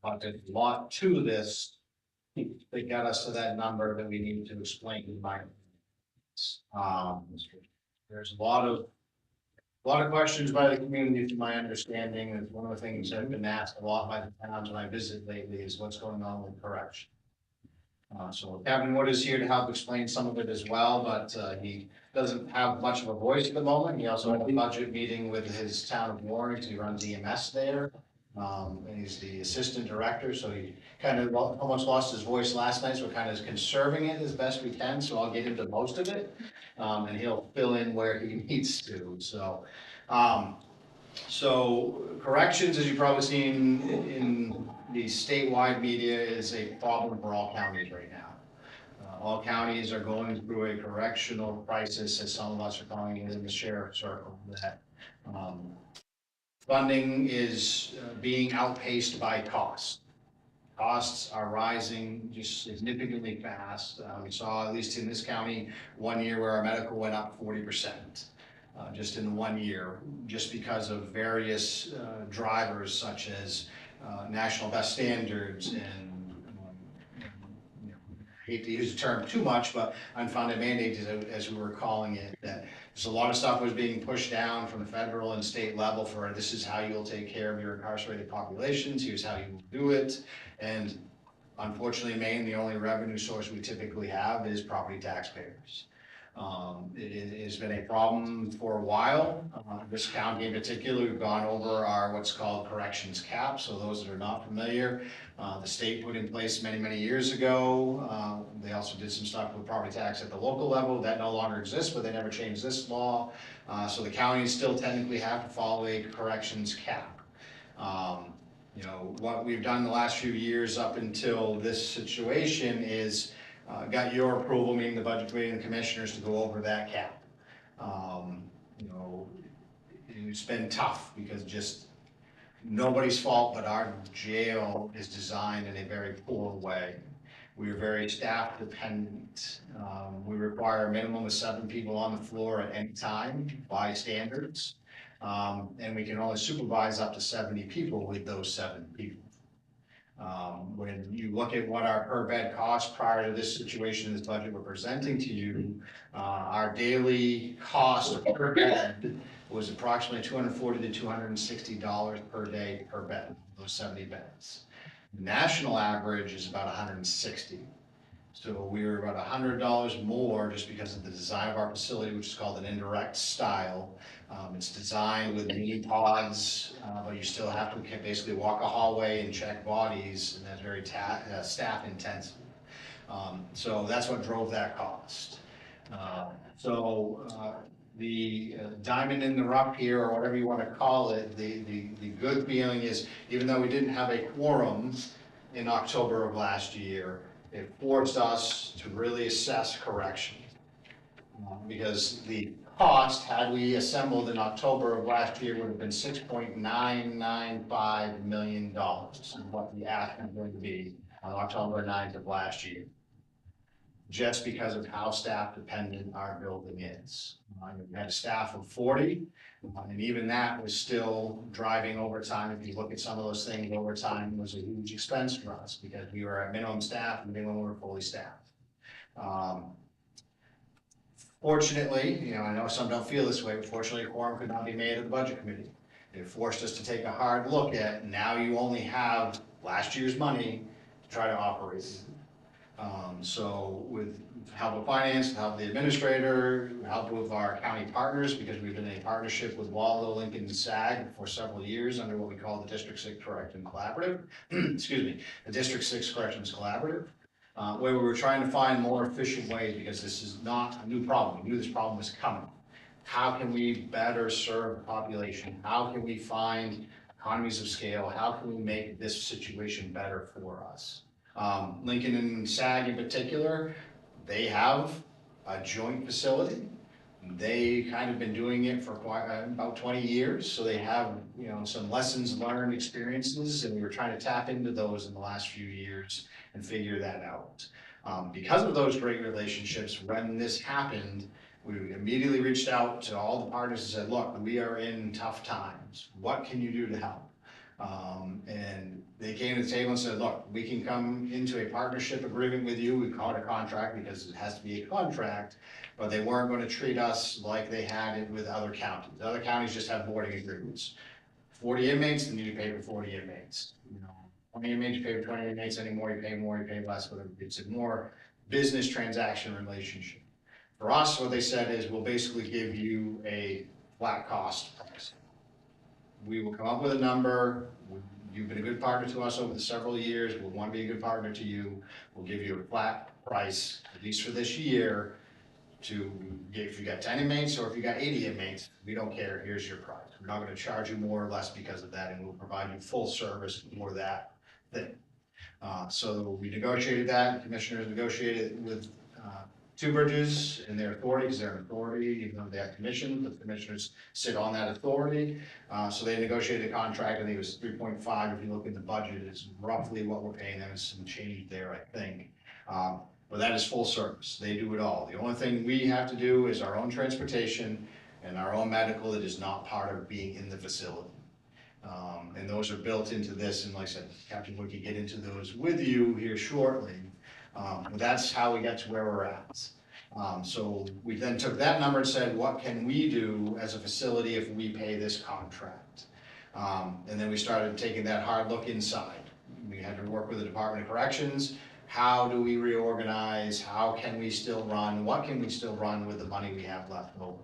But there's a lot to this that got us to that number that we need to explain by. There's a lot of questions by the community, to my understanding, and one of the things that have been asked a lot by the towns when I visit lately is what's going on with correction. So Kevin Wood is here to help explain some of it as well, but he doesn't have much of a voice at the moment. He also had a budget meeting with his town of Warren, he runs EMS there. And he's the assistant director, so he kind of almost lost his voice last night, so we're kind of conserving it as best we can, so I'll get into most of it. And he'll fill in where he needs to, so. So corrections, as you've probably seen in the statewide media, is a problem for all counties right now. All counties are going through a correctional crisis, as some of us are calling it in the sheriff's circle, that funding is being outpaced by costs. Costs are rising just significantly fast. We saw, at least in this county, 1 year where our medical went up 40%. Just in 1 year, just because of various drivers such as national best standards and hate to use the term too much, but unfunded mandates, as we were calling it, that there's a lot of stuff was being pushed down from the federal and state level for this is how you'll take care of your incarcerated populations, here's how you will do it. And unfortunately, in Maine, the only revenue source we typically have is property taxpayers. It has been a problem for a while. This county in particular, we've gone over our what's called corrections cap. So those that are not familiar, the state put in place many, many years ago. They also did some stuff with property tax at the local level. That no longer exists, but they never changed this law. So the counties still technically have to follow a corrections cap. You know, what we've done the last few years up until this situation is got your approval, meaning the budget committee and the commissioners, to go over that cap. You know, it's been tough because just nobody's fault, but our jail is designed in a very poor way. We are very staff dependent. We require a minimum of 7 people on the floor at any time by standards. And we can only supervise up to 70 people with those 7 people. When you look at what our per bed cost prior to this situation, this budget we're presenting to you, our daily cost per bed was approximately $240 to $260 per day per bed, those 70 beds. The national average is about $160. So we were about $100 more just because of the design of our facility, which is called an indirect style. It's designed with mini pods, but you still have to basically walk a hallway and check bodies, and that's very staff intensive. So that's what drove that cost. The diamond in the rough here, or whatever you want to call it, the good feeling is, even though we didn't have a quorum in October of last year, it forced us to really assess correction. Because the cost, had we assembled in October of last year, would have been $6.995 million, is what the ask is going to be on October 9th of last year. Just because of how staff dependent our building is. We had a staff of 40, and even that was still driving overtime. If you look at some of those things, overtime was a huge expense for us because we were at minimum staff and minimum we were fully staffed. Fortunately, you know, I know some don't feel this way, but fortunately a quorum could not be made at the budget committee. It forced us to take a hard look at, now you only have last year's money to try to operate. So with help of finance, help of the administrator, help with our county partners, because we've been in a partnership with Waldo, Lincoln, and SAG for several years under what we call the District 6 Corrections Collaborative. Excuse me, the District 6 Corrections Collaborative, where we were trying to find more efficient ways, because this is not a new problem. We knew this problem was coming. How can we better serve the population? How can we find economies of scale? How can we make this situation better for us? Lincoln and SAG in particular, they have a joint facility. They kind of been doing it for about 20 years, so they have, you know, some lessons learned experiences, and we were trying to tap into those in the last few years and figure that out. Because of those great relationships, when this happened, we immediately reached out to all the partners and said, look, we are in tough times. What can you do to help? And they came to the table and said, look, we can come into a partnership agreement with you. We call it a contract because it has to be a contract, but they weren't going to treat us like they had it with other counties. Other counties just have boarding agreements. 40 inmates, then you pay for 40 inmates. You know, 20 inmates, you pay for 20 inmates anymore, you pay more, you pay less, whatever. It's a more business transaction relationship. For us, what they said is, we'll basically give you a flat cost price. We will come up with a number. You've been a good partner to us over the several years. We'll want to be a good partner to you. We'll give you a flat price, at least for this year, to if you got 10 inmates or if you got 80 inmates, we don't care. Here's your price. We're not going to charge you more or less because of that, and we'll provide you full service for that thing. So we negotiated that. The commissioners negotiated with Two Bridges and their authority, because they're an authority, even though they have commissions, the commissioners sit on that authority. So they negotiated a contract. I think it was 3.5. If you look at the budget, it's roughly what we're paying them. There's some change there, I think. But that is full service. They do it all. The only thing we have to do is our own transportation and our own medical that is not part of being in the facility. And those are built into this. And like I said, Captain Wood can get into those with you here shortly. That's how we got to where we're at. So we then took that number and said, what can we do as a facility if we pay this contract? And then we started taking that hard look inside. We had to work with the Department of Corrections. How do we reorganize? How can we still run? What can we still run with the money we have left over?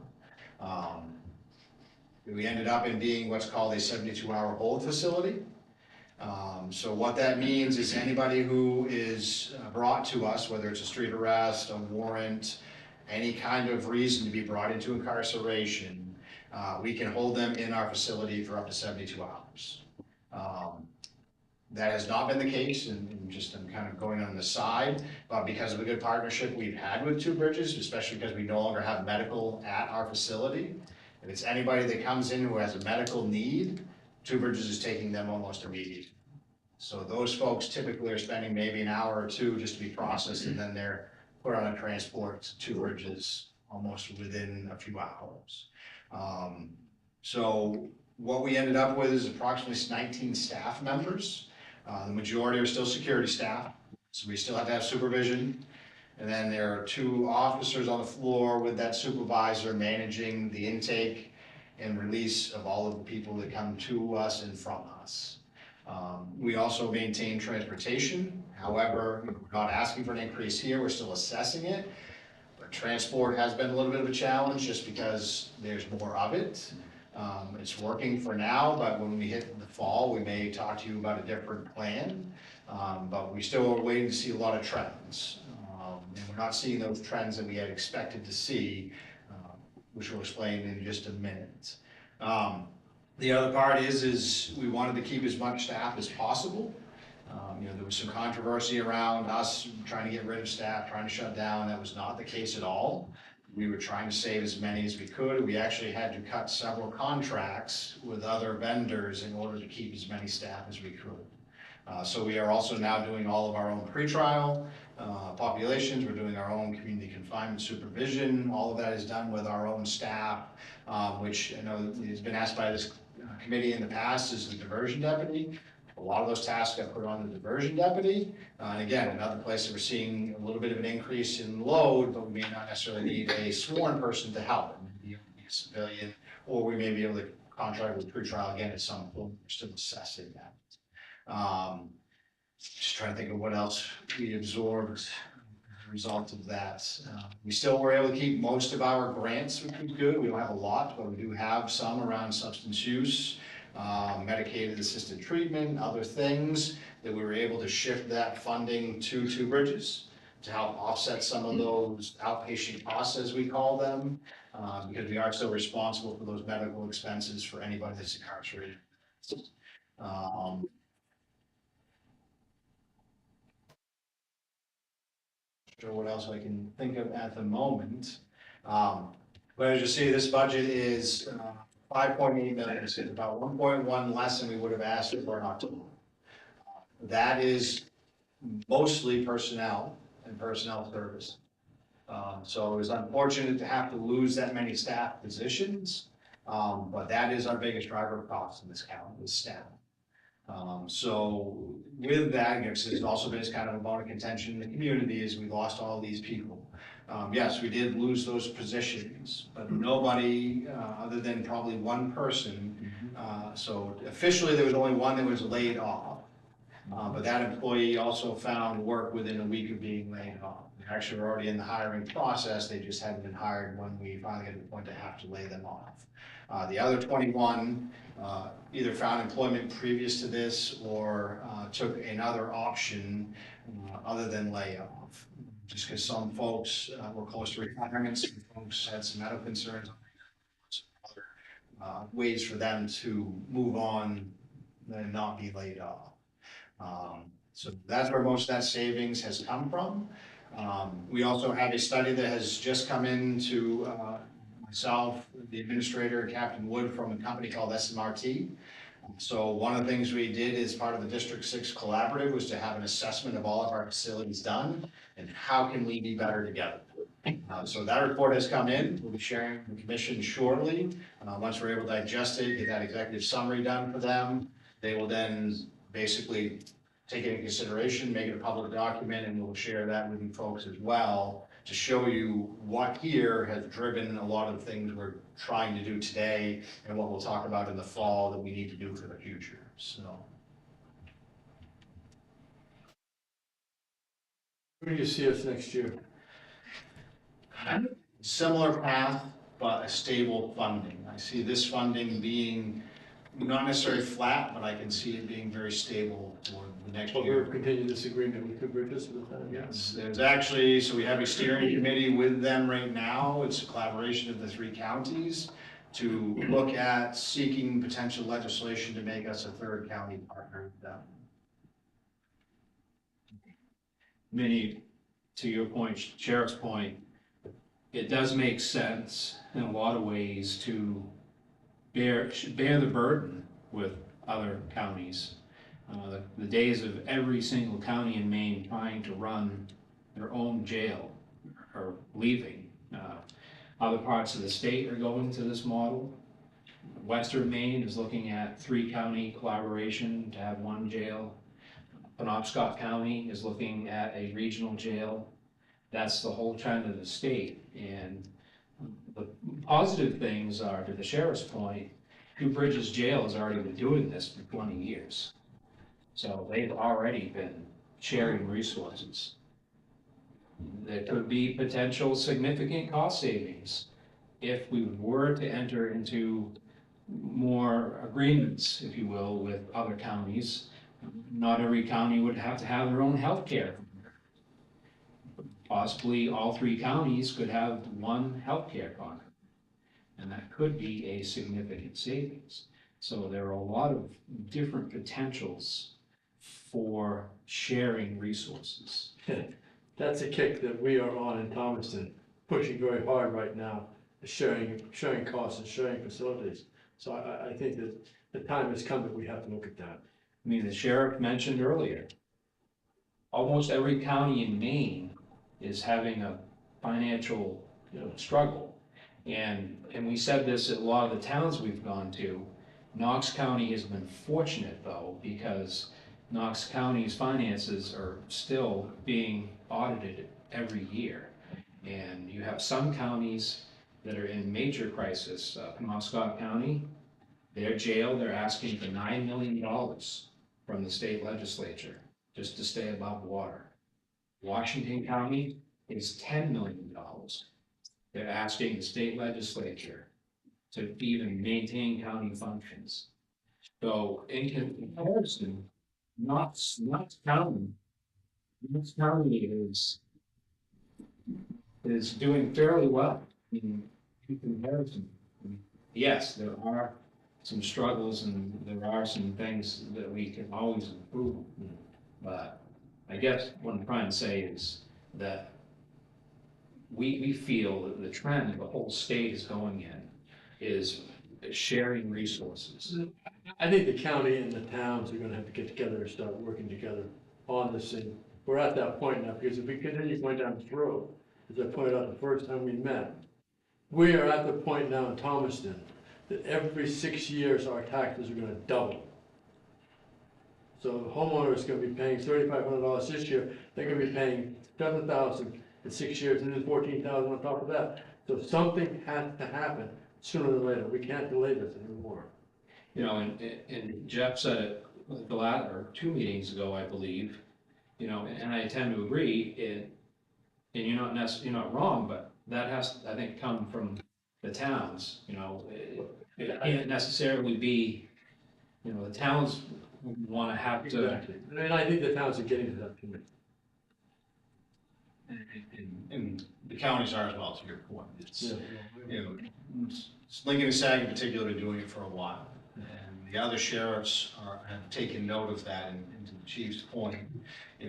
We ended up in being what's called a 72-hour hold facility. So what that means is anybody who is brought to us, whether it's a street arrest, a warrant, any kind of reason to be brought into incarceration, we can hold them in our facility for up to 72 hours. That has not been the case, and just I'm kind of going on the side, but because of the good partnership we've had with Two Bridges, especially because we no longer have medical at our facility, if it's anybody that comes in who has a medical need, Two Bridges is taking them almost immediately. So those folks typically are spending maybe an hour or two just to be processed, and then they're put on a transport to Two Bridges almost within a few hours. So what we ended up with is approximately 19 staff members. The majority are still security staff, so we still have to have supervision. And then there are 2 officers on the floor with that supervisor managing the intake and release of all of the people that come to us and from us. We also maintain transportation. However, we're not asking for an increase here, we're still assessing it. But transport has been a little bit of a challenge just because there's more of it. It's working for now, but when we hit the fall, we may talk to you about a different plan. But we still are waiting to see a lot of trends. And we're not seeing those trends that we had expected to see, which we'll explain in just a minute. The other part is we wanted to keep as much staff as possible. There was some controversy around us trying to get rid of staff, trying to shut down. That was not the case at all. We were trying to save as many as we could. We actually had to cut several contracts with other vendors in order to keep as many staff as we could. So we are also now doing all of our own pretrial populations. We're doing our own community confinement supervision. All of that is done with our own staff, which I know has been asked by this committee in the past, is the diversion deputy. A lot of those tasks got put on the diversion deputy. And again, another place that we're seeing a little bit of an increase in load, but we may not necessarily need a sworn person to help. Maybe a civilian, or we may be able to contract with pretrial again at some point. We're still assessing that. Just trying to think of what else we absorbed as a result of that. We still were able to keep most of our grants, which was good. We don't have a lot, but we do have some around substance use, medicated assisted treatment, other things that we were able to shift that funding to Two Bridges to help offset some of those outpatient costs, as we call them, because we are still responsible for those medical expenses for anybody that's incarcerated. Sure what else I can think of at the moment. But as you see, this budget is 5.8 million, it's about 1.1 less than we would have asked for in October. That is mostly personnel and personnel service. So it was unfortunate to have to lose that many staff positions, but that is our biggest driver of cost in this county, is staff. So with that, there's also been kind of a bone of contention in the community as we lost all these people. Yes, we did lose those positions, but nobody, other than probably one person, so officially there was only one that was laid off. But that employee also found work within a week of being laid off. They actually were already in the hiring process, they just hadn't been hired when we finally got to the point to have to lay them off. The other 21 either found employment previous to this or took another option other than layoff. Just because some folks were close to retirement, some folks had some medical concerns, some other ways for them to move on and not be laid off. So that's where most of that savings has come from. We also have a study that has just come in to myself, the administrator, and Captain Wood from a company called SMRT. So one of the things we did as part of the District 6 Collaborative was to have an assessment of all of our facilities done and how can we be better together. So that report has come in. We'll be sharing with the commission shortly. Once we're able to digest it, get that executive summary done for them, they will then basically take it into consideration, make it a public document, and we'll share that with you folks as well to show you what here has driven a lot of the things we're trying to do today and what we'll talk about in the fall that we need to do for the future, so. Where do you see us next year? Similar path, but a stable funding. I see this funding being not necessarily flat, but I can see it being very stable for the next Well, year. we'll continue this agreement with Two Bridges for the time. Yes, there's actually, so we have a steering committee with them right now. It's a collaboration of the 3 counties to look at seeking potential legislation to make us a 3rd county partner with them. Minnie, to your point, Sheriff's point, it does make sense in a lot of ways to bear the burden with other counties. The days of every single county in Maine trying to run their own jail are leaving. Other parts of the state are going to this model. Western Maine is looking at 3-county collaboration to have 1 jail. Penobscot County is looking at a regional jail. That's the whole trend of the state. And the positive things are, to the sheriff's point, Two Bridges Jail has already been doing this for 20 years. So they've already been sharing resources. There could be potential significant cost savings if we were to enter into more agreements, if you will, with other counties. Not every county would have to have their own healthcare. Possibly all 3 counties could have 1 healthcare contract. And that could be a significant savings. So there are a lot of different potentials for sharing resources. That's a kick that we are on in Thomaston, pushing very hard right now, sharing costs and sharing facilities. So I think that the time has come that we have to look at that. I mean, the sheriff mentioned earlier, almost every county in Maine is having a financial, struggle. And we said this at a lot of the towns we've gone to. Knox County has been fortunate though, because Knox County's finances are still being audited every year. And you have some counties that are in major crisis. Penobscot County, their jail, they're asking for $9 million from the state legislature just to stay above water. Washington County is $10 million. They're asking the state legislature to even maintain county functions. So in comparison, Knox County is doing fairly well in comparison. Yes, there are some struggles and there are some things that we can always improve. But I guess what I'm trying to say is that we feel that the trend the whole state is going in is sharing resources. I think the county and the towns are gonna have to get together and start working together on this thing. We're at that point now, because if we continue going down this road, as I pointed out the first time we met, we are at the point now in Thomaston that every 6 years our taxes are gonna double. So the homeowner is gonna be paying $3,500 this year, they're gonna be paying $7,000 in 6 years, and then $14,000 on top of that. So something has to happen sooner than later. We can't delay this anymore. And Jeff said it the latter 2 meetings ago, I believe, and I tend to agree, and you're not wrong, but that has to, I think, come from the towns, it can't necessarily be, the towns wanna have to. Exactly. And I think the towns are getting to that point. And the counties are as well, to your point. It's, Lincoln and Sag in particular are doing it for a while. And the other sheriffs have taken note of that, and to the chief's point,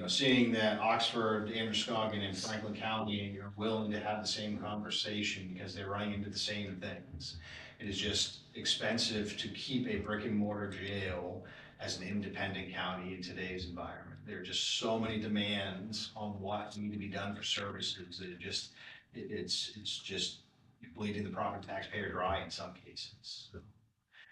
seeing that Oxford, Androscoggin, and Franklin County are willing to have the same conversation because they're running into the same things. It is just expensive to keep a brick and mortar jail as an independent county in today's environment. There are just so many demands on what need to be done for services that it's just bleeding the proper taxpayer dry in some cases. So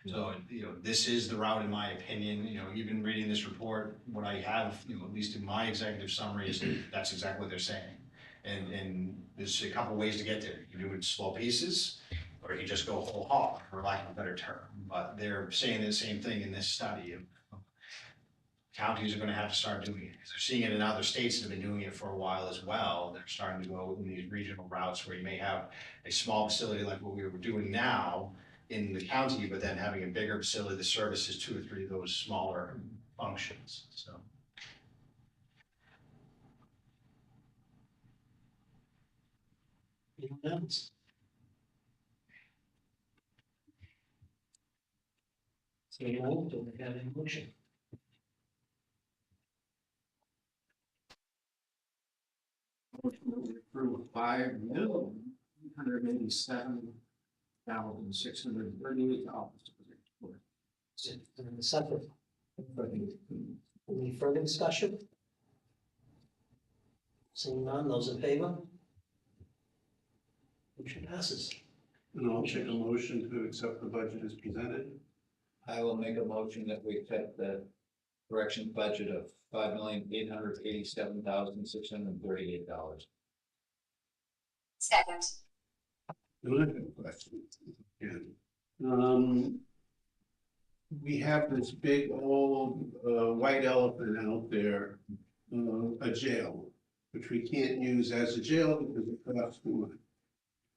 So, this is the route, in my opinion, even reading this report, what I have, at least in my executive summary, is that's exactly what they're saying. And there's a couple ways to get there. You can do it in slow pieces, or you just go whole hog, for lack of a better term. But they're saying the same thing in this study. Counties are gonna have to start doing it, because they're seeing it in other states that have been doing it for a while as well. They're starting to go in these regional routes where you may have a small facility like what we were doing now in the county, but then having a bigger facility that services 2 or 3 of those smaller functions, so. Anyone else? Seeing none, do we have a motion? Approve $5,187,638. And the second. Any further discussion? Seeing none, those in favor? Motion passes. And I'll make a motion to accept the budget as presented. I will make a motion that we accept the corrections budget of $5,887,638. Second. Good question. We have this big old white elephant out there, a jail, which we can't use as a jail because it costs too much.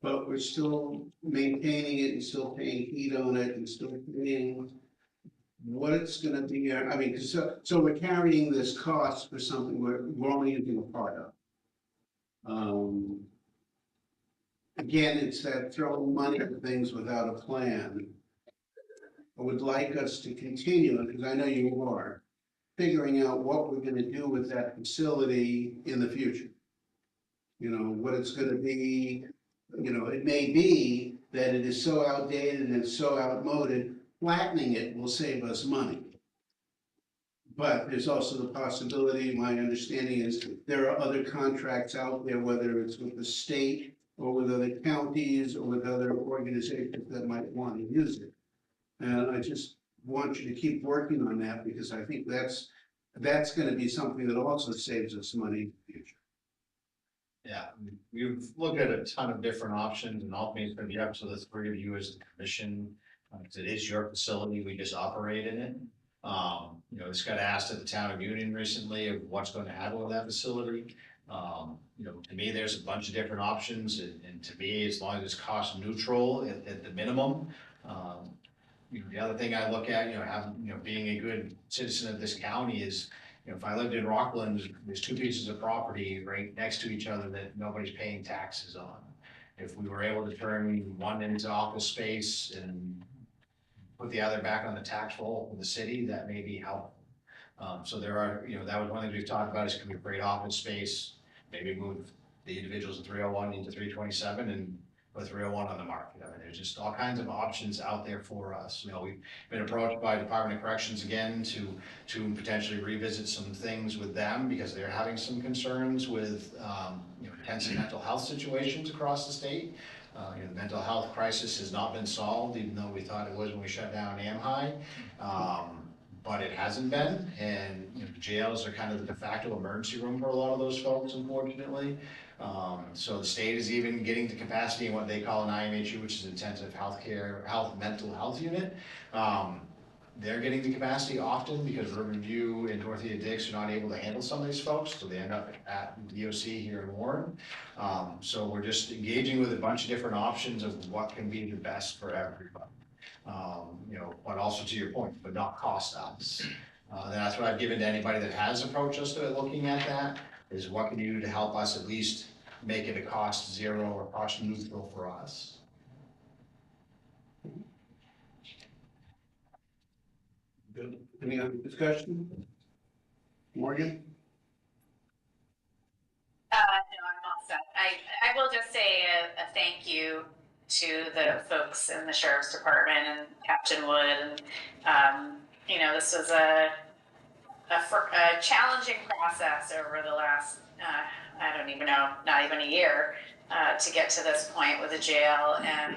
But we're still maintaining it and still paying heat on it and still paying what it's gonna be. I mean, so we're carrying this cost for something we're only using a part of. Again, it's that throwing money at things without a plan. I would like us to continue, because I know you are, figuring out what we're gonna do with that facility in the future. What it's gonna be, it may be that it is so outdated and so outmoded, flattening it will save us money. But there's also the possibility, my understanding is, there are other contracts out there, whether it's with the state or with other counties or with other organizations that might want to use it. And I just want you to keep working on that, because I think that's gonna be something that also saves us money in the future. Yeah, we've looked at a ton of different options, and ultimately it's gonna be up to the 3 of you as the commission. 'Cause it is your facility, we just operate in it. This got asked at the town of Union recently of what's going to happen with that facility. To me, there's a bunch of different options, and to me, as long as it's cost neutral at the minimum. The other thing I look at, being a good citizen of this county is, if I lived in Rockland, there's 2 pieces of property right next to each other that nobody's paying taxes on. If we were able to turn one into office space and put the other back on the tax roll for the city, that may be helpful. So there are, that was one thing we've talked about, is can we create office space, maybe move the individuals in 301 into 327 and put 301 on the market. I mean, there's just all kinds of options out there for us. We've been approached by Department of Corrections again to potentially revisit some things with them, because they're having some concerns with, intense mental health situations across the state. The mental health crisis has not been solved, even though we thought it was when we shut down AMHI. But it hasn't been, and the jails are kind of the de facto emergency room for a lot of those folks, unfortunately. So the state is even getting to capacity in what they call an IMHU, which is intensive mental health unit. They're getting to capacity often because Riverview and Dorothea Dix are not able to handle some of these folks, so they end up at DOC here in Warren. So we're just engaging with a bunch of different options of what can be the best for everybody. But also to your point, but not cost us. That's what I've given to anybody that has approached us to looking at that, is what can you do to help us at least make it a cost zero or cost neutral for us. Good. Any other discussion? Morgan? No, I'm all set. I will just say a thank you to the folks in the Sheriff's Department and Captain Wood. And, this was a challenging process over the last, I don't even know, not even a year. to get to this point with the jail, and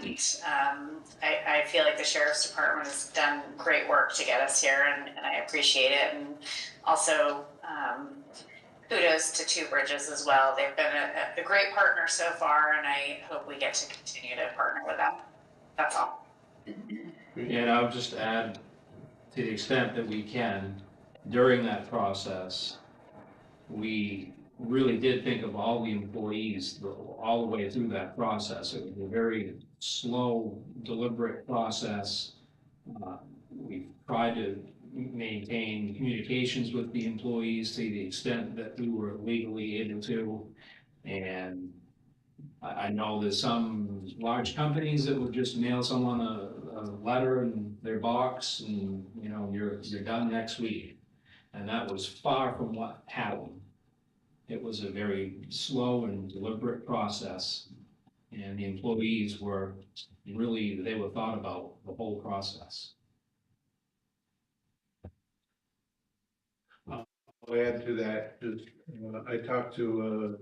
I feel like the sheriff's department has done great work to get us here, and I appreciate it. And also, kudos to Two Bridges as well. They've been a great partner so far, and I hope we get to continue to partner with them. That's all. And I'll just add, to the extent that we can, during that process, we really did think of all the employees all the way through that process. It was a very slow, deliberate process. We tried to maintain communications with the employees to the extent that we were legally able to. And I know there's some large companies that would just mail someone a letter in their box and, you know, you're done next week. And that was far from what happened. It was a very slow and deliberate process. And the employees were really, they were thought about the whole process. I'll add to that, just, I talked to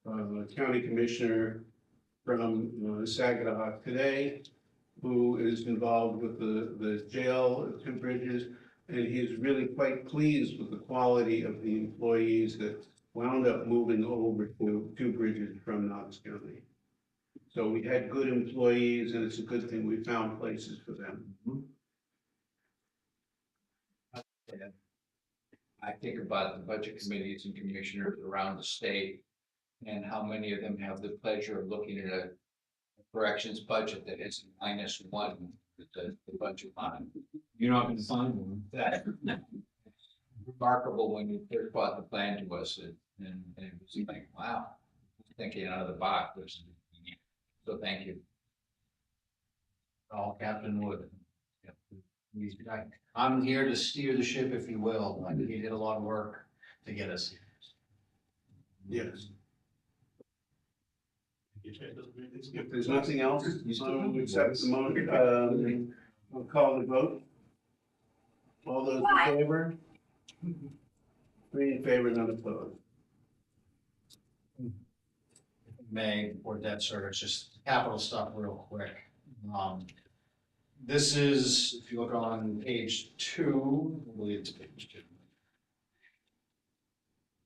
a county commissioner from Saginaw today, who is involved with the jail at Two Bridges, and he's really quite pleased with the quality of the employees that wound up moving over to Two Bridges from Knox County. So we had good employees, and it's a good thing we found places for them. I think about the budget committees and commissioners around the state and how many of them have the pleasure of looking at a corrections budget that is -1 with the budget line. You're not gonna find one. That remarkable when you first brought the plan to us, and it was like, wow, thinking out of the box. So thank you. Oh, Captain Wood. I'm here to steer the ship, if you will. Like, he did a lot of work to get us here. Yes. If there's nothing else, I'll accept the motion, I'll call the vote. All those in favor? 3 in favor, none opposed. May, or debt service, just capital stuff real quick. This is, if you look on page 2, I believe it's page 2.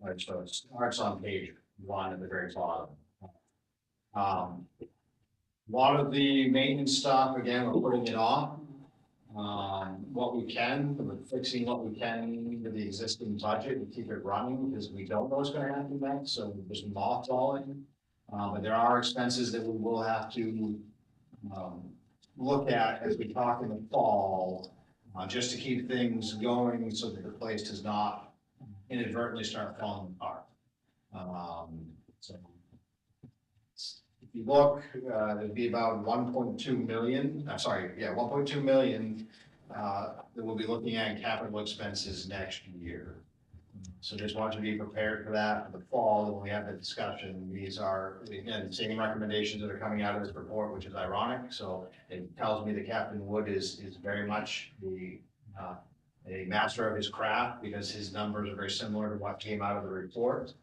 All right, so it starts on page 1 at the very bottom. A lot of the maintenance stuff, again, we're putting it off. What we can, we're fixing what we can with the existing budget and keep it running, because we don't know what's gonna happen next, so there's mothballing. But there are expenses that we will have to, look at as we talk in the fall, just to keep things going so that the place does not inadvertently start falling apart. So if you look, there'd be about 1.2 million, I'm sorry, yeah, 1.2 million that we'll be looking at in capital expenses next year. So just want to be prepared for that for the fall when we have the discussion. These are, again, the same recommendations that are coming out of this report, which is ironic. So it tells me that Captain Wood is very much a master of his craft, because his numbers are very similar to what came out of the report.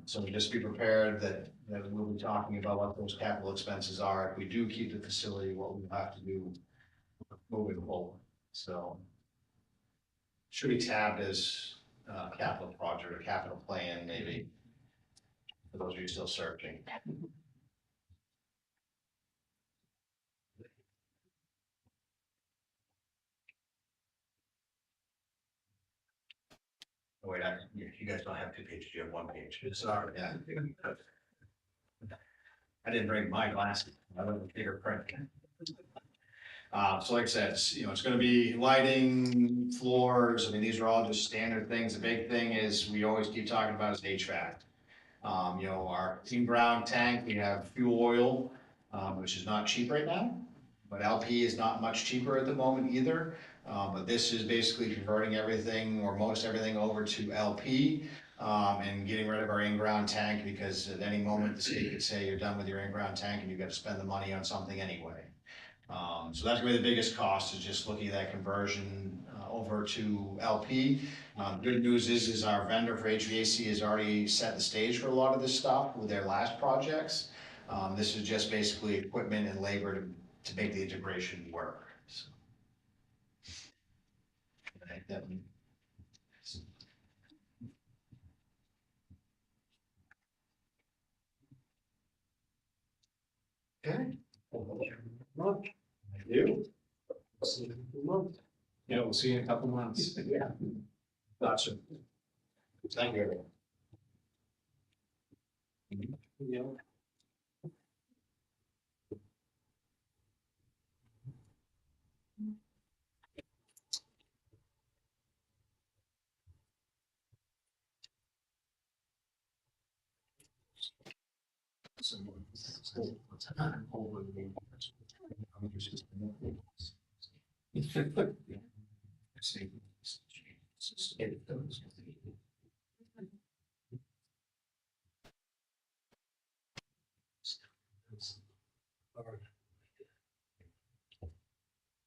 So just be prepared that we'll be talking about what those capital expenses are. If we do keep the facility, what we'll have to do moving forward. So should be tabbed as capital project or capital plan, maybe, for those of you still searching. Oh, wait, you guys don't have 2 pages, you have 1 page. Sorry, yeah. I didn't bring my glasses, I went with bigger print. So like I said, it's gonna be lighting, floors, I mean, these are all just standard things. The big thing is, we always keep talking about is HVAC. Our in-ground tank, we have fuel oil, which is not cheap right now, but LP is not much cheaper at the moment either. But this is basically converting everything or most everything over to LP, and getting rid of our in-ground tank, because at any moment the state could say you're done with your in-ground tank and you've got to spend the money on something anyway. So that's gonna be the biggest cost, is just looking at that conversion over to LP. Good news is our vendor for HVAC has already set the stage for a lot of this stuff with their last projects. This is just basically equipment and labor to make the integration work. So. Okay. Much. Thank you. See you in a month. Yeah, we'll see you in a couple months. Yeah. Gotcha. Thank you, everyone. Yeah.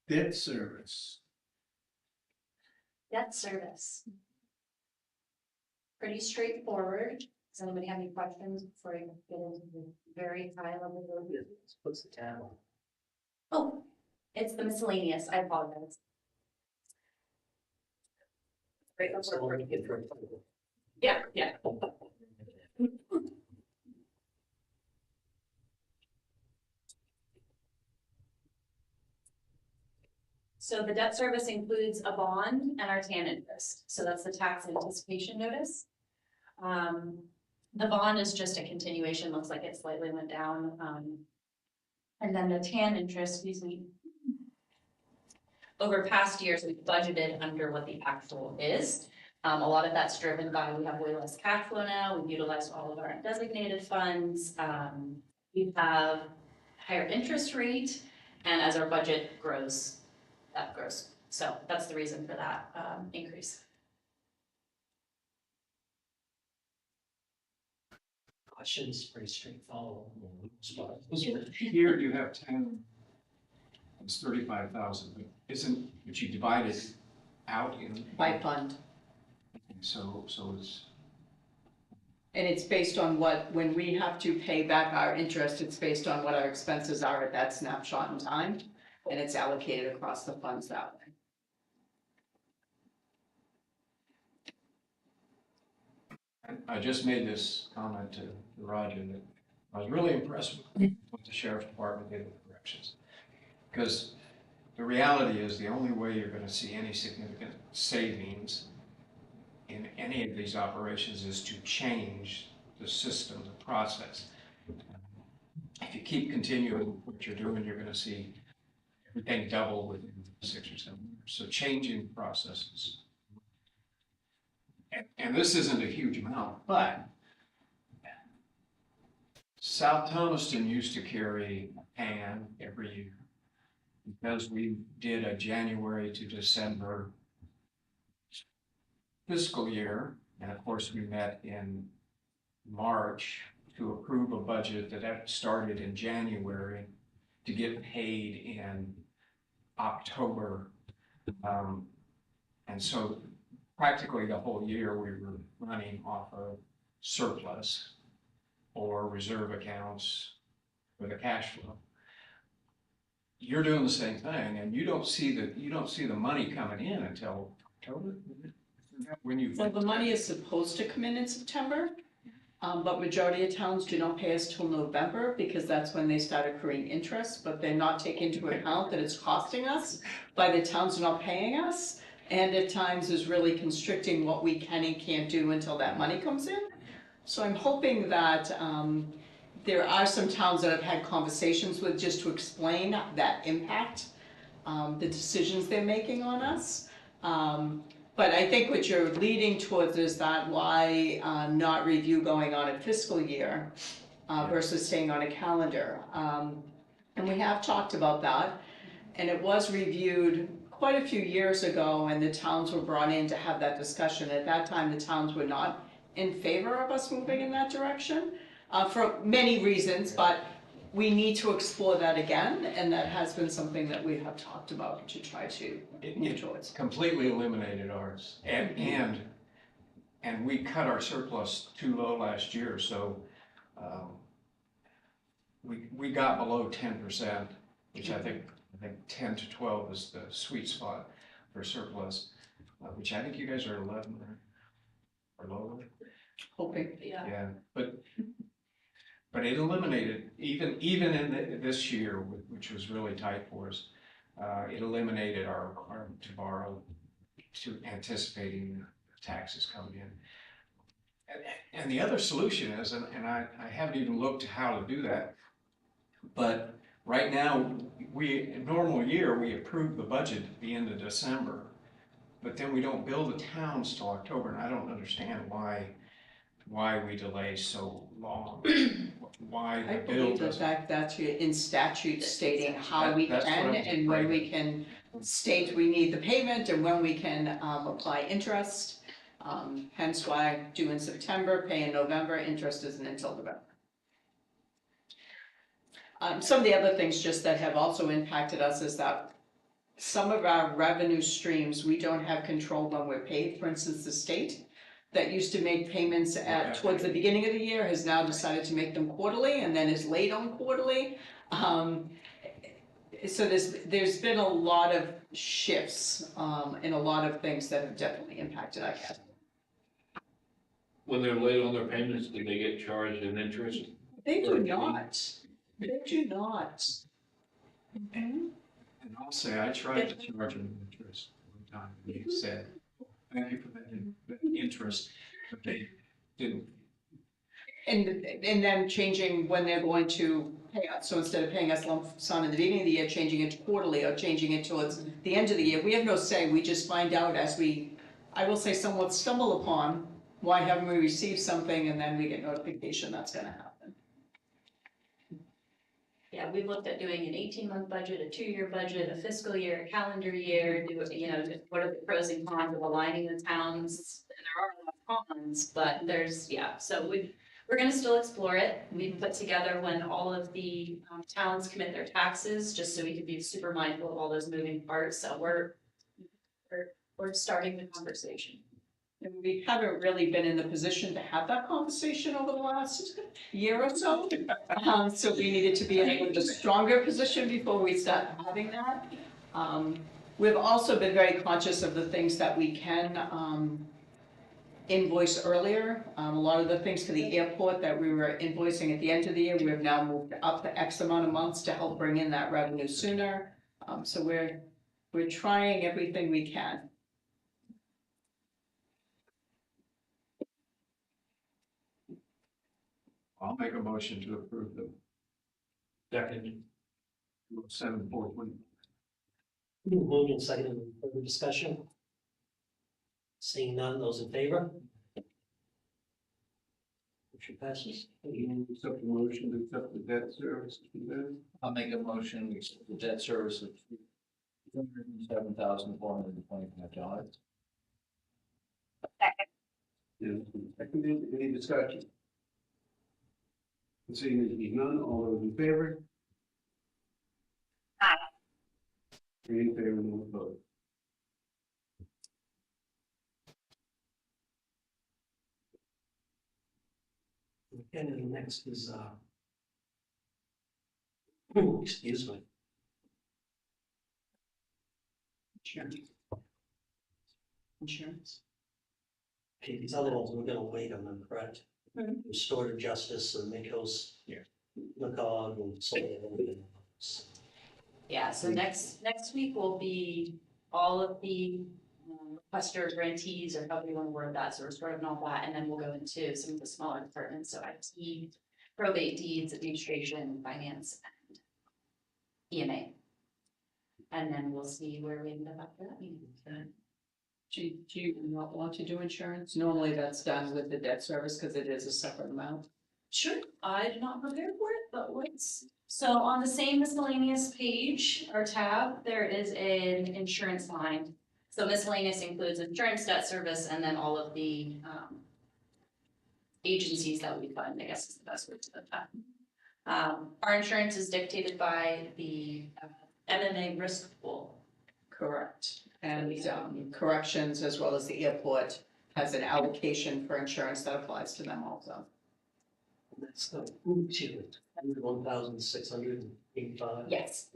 Debt service. Debt service. Pretty straightforward. Does anybody have any questions before I get into the very high level? What's the town? Oh, it's the miscellaneous. I apologize. Right, that's what we're- Yeah, yeah. So the debt service includes a bond and our TAN interest. So that's the tax anticipation notice. The bond is just a continuation, looks like it slightly went down. And then the TAN interest, excuse me. Over past years, we've budgeted under what the actual is. A lot of that's driven by, we have way less cash flow now. We've utilized all of our designated funds. We have higher interest rate, and as our budget grows, that grows. So that's the reason for that increase. Question's pretty straightforward. Here you have 10, it's 35,000, but but you divide it out in. By fund. So it's, And it's based on when we have to pay back our interest, it's based on what our expenses are at that snapshot in time, and it's allocated across the funds that way. I just made this comment to Roger that I was really impressed with what the sheriff's department did with corrections. Because the reality is the only way you're gonna see any significant savings in any of these operations is to change the system, the process. If you keep continuing what you're doing, you're gonna see everything double within 6 or 7 years. So changing processes. And this isn't a huge amount, but South Thomaston used to carry a PAN every year because we did a January to December fiscal year. And of course, we met in March to approve a budget that started in January to get paid in October. And so practically the whole year we were running off of surplus or reserve accounts for the cash flow. You're doing the same thing, and you don't see the money coming in until October. When you Well, the money is supposed to come in September, but majority of towns do not pay us till November because that's when they start accruing interest, but they're not taking into account that it's costing us by the towns not paying us. And at times is really constricting what we can and can't do until that money comes in. So I'm hoping that there are some towns that I've had conversations with just to explain that impact, the decisions they're making on us. But I think what you're leading towards is that why not review going on a fiscal year versus staying on a calendar. And we have talked about that, and it was reviewed quite a few years ago, and the towns were brought in to have that discussion. At that time, the towns were not in favor of us moving in that direction for many reasons, but we need to explore that again, and that has been something that we have talked about to try to move towards. Completely eliminated ours, and we cut our surplus too low last year, so, we got below 10%, which I think 10 to 12 is the sweet spot for surplus, which I think you guys are 11 or lower. Hoping. Yeah, but it eliminated, even in this year, which was really tight for us, it eliminated our requirement to borrow to anticipating taxes coming in. And the other solution is, and I haven't even looked at how to do that, but right now, in a normal year, we approve the budget at the end of December, but then we don't bill the towns till October, and I don't understand why we delay so long. Why I the bill believe the doesn't. fact that you're in statute stating how we That's what can I'm and when afraid we can state we need the payment and when we can apply interest. Hence why due in September, pay in November, interest isn't until November. Some of the other things just that have also impacted us is that some of our revenue streams, we don't have control when we're paid. For instance, the state that used to make payments towards the beginning of the year has now decided to make them quarterly and then is late on quarterly. So there's been a lot of shifts in a lot of things that have definitely impacted our cash. When they're late on their payments, do they get charged in interest? They do not. They do not. And I'll say, I tried to charge them interest one time, and they said, thank you for that interest, but they didn't. And then changing when they're going to pay us, so instead of paying us lump sum in the beginning of the year, changing it to quarterly or changing it towards the end of the year, we have no say, we just find out as we, I will say somewhat stumble upon, why haven't we received something, and then we get notification that's gonna happen. Yeah, we looked at doing an 18-month budget, a 2-year budget, a fiscal year, a calendar year, what are the pros and cons of aligning the towns? And there are a lot of cons, but so we're gonna still explore it. We put together when all of the towns commit their taxes, just so we can be super mindful of all those moving parts, so we're starting the conversation. And we haven't really been in the position to have that conversation over the last year or so. So we needed to be in a little stronger position before we start having that. We've also been very conscious of the things that we can invoice earlier. A lot of the things for the airport that we were invoicing at the end of the year, we have now moved up the X amount of months to help bring in that revenue sooner. So we're trying everything we can. I'll make a motion to approve the Second. 7.1. Moved and seconded, further discussion? Seeing none, those in favor? Motion passes. You accept the motion to accept the debt service? I'll make a motion, we accept the debt service of $207,425. Seconded, any discussion? Seeing as being none, all those in favor? Aye. 3 in favor, no opposed. And then next is, excuse me. Insurance. Okay, these other ones, we're gonna wait on them, correct? Restorative justice and Mikos. Yeah. McCog and so on. Yeah, so next week will be all of the requester grantees, or however you want to word that, so restorative and all that, and then we'll go into some of the smaller departments, so IT, probate deeds, administration, finance, and EMA. And then we'll see where we end up after that meeting. Do you not want to do insurance? Normally that's done with the debt service because it is a separate amount. Sure, I did not prepare for it, but so on the same miscellaneous page or tab, there is an insurance line. So miscellaneous includes insurance, debt service, and then all of the agencies that we fund, I guess is the best way to put that. Our insurance is dictated by the MMA risk pool. Correct. And corrections as well as the airport has an allocation for insurance that applies to them also. That's the, to 1,685. Yes.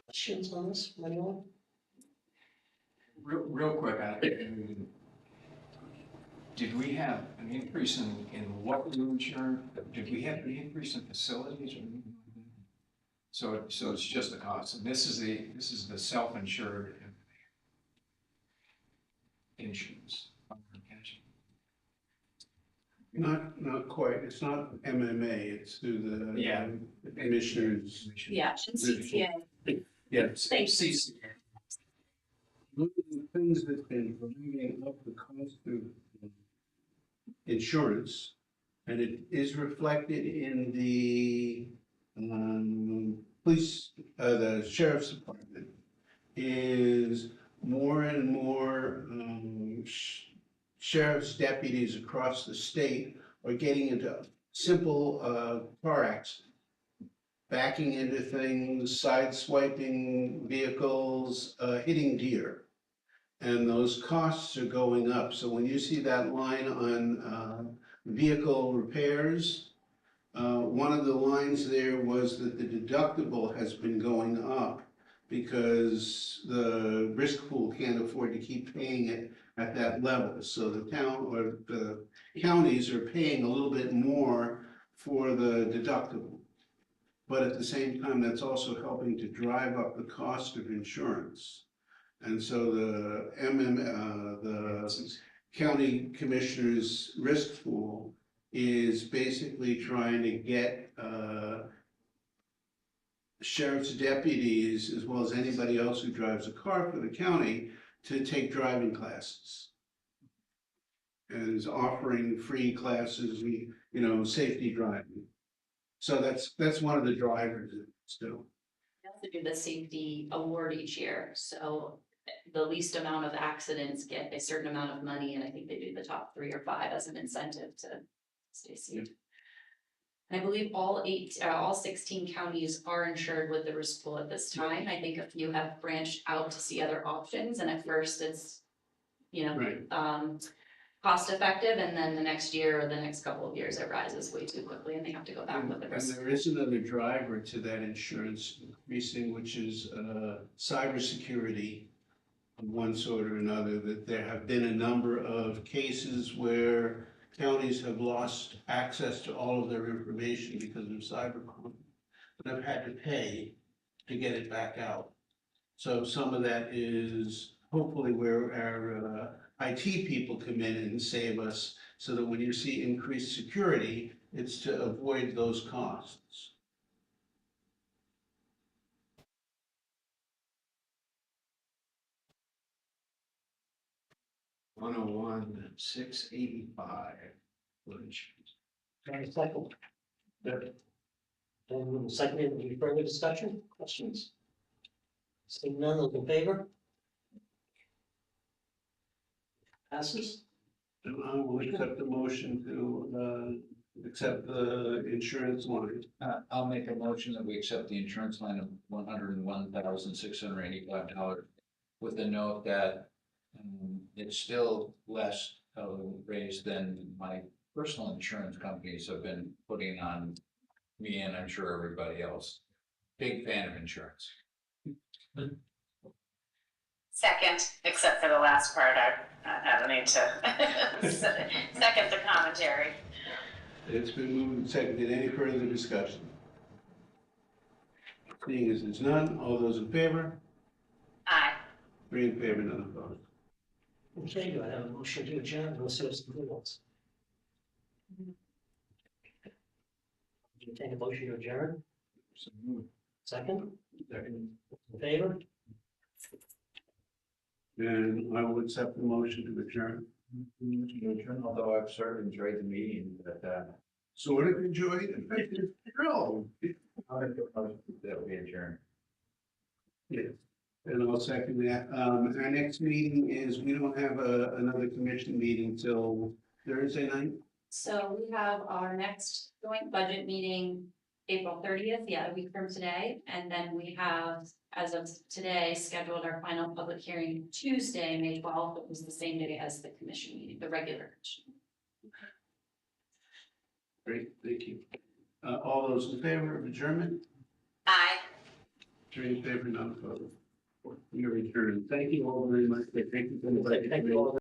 Questions on this, from anyone? Real quick, did we have an increase in what we insure? Did we have an increase in facilities? So it's just the cost, and this is the self-insured insurance. Not quite, it's not MMA, it's through the. Yeah. Commissioners. Yeah, CCA. Yeah. Thank you. One of the things that's been driving up the cost of insurance, and it is reflected in the police, the sheriff's department, is more and more sheriff's deputies across the state are getting into simple car accidents, backing into things, sideswiping vehicles, hitting deer. And those costs are going up. So when you see that line on vehicle repairs, one of the lines there was that the deductible has been going up because the risk pool can't afford to keep paying it at that level. So the town or the counties are paying a little bit more for the deductible. But at the same time, that's also helping to drive up the cost of insurance. And so the the county commissioner's risk pool is basically trying to get sheriff's deputies, as well as anybody else who drives a car for the county, to take driving classes. And is offering free classes, safety driving. So that's one of the drivers still. We also do the safety award each year, so the least amount of accidents get a certain amount of money, and I think they do the top 3 or 5 as an incentive to stay safe. And I believe all 16 counties are insured with the risk pool at this time. I think a few have branched out to see other options, and at first it's, Right. cost effective, and then the next year or the next couple of years, it rises way too quickly and they have to go back with the And risk. there is another driver to that insurance increasing, which is cybersecurity of one sort or another, that there have been a number of cases where counties have lost access to all of their information because of cybercrime, but have had to pay to get it back out. So some of that is hopefully where our IT people come in and save us, so that when you see increased security, it's to avoid those costs. $101,685. Got a second? And second, any further discussion, questions? Seeing none, those in favor? Passes? And I will accept the motion to accept the insurance line. I'll make a motion that we accept the insurance line of $101,685 with the note that it's still less of a raise than my personal insurance companies have been putting on me, and I'm sure everybody else. Big fan of insurance. Second, except for the last part, I don't need to second the commentary. It's been moved and seconded. Any further discussion? Seeing as there's none, all those in favor? Aye. 3 in favor, none opposed. Okay, do I have a motion to adjourn, no citizen rules? Do you take a motion to adjourn? Second? Second. In favor? And I will accept the motion to adjourn. Although I've sort of enjoyed the meeting, but Sort of enjoyed it. Thrilled. I'll make a motion that we adjourn. Yes. And I'll second that. Our next meeting is, we don't have another commission meeting till Thursday night. So we have our next joint budget meeting April 30th, yeah, a week from today. And then we have, as of today, scheduled our final public hearing Tuesday, May 12th. It was the same day as the commission meeting, the regular commission. Great, thank you. All those in favor of adjournment? Aye. Three in favor, none opposed. We are adjourned. Thank you all very much. Thank you for the. Thank you all.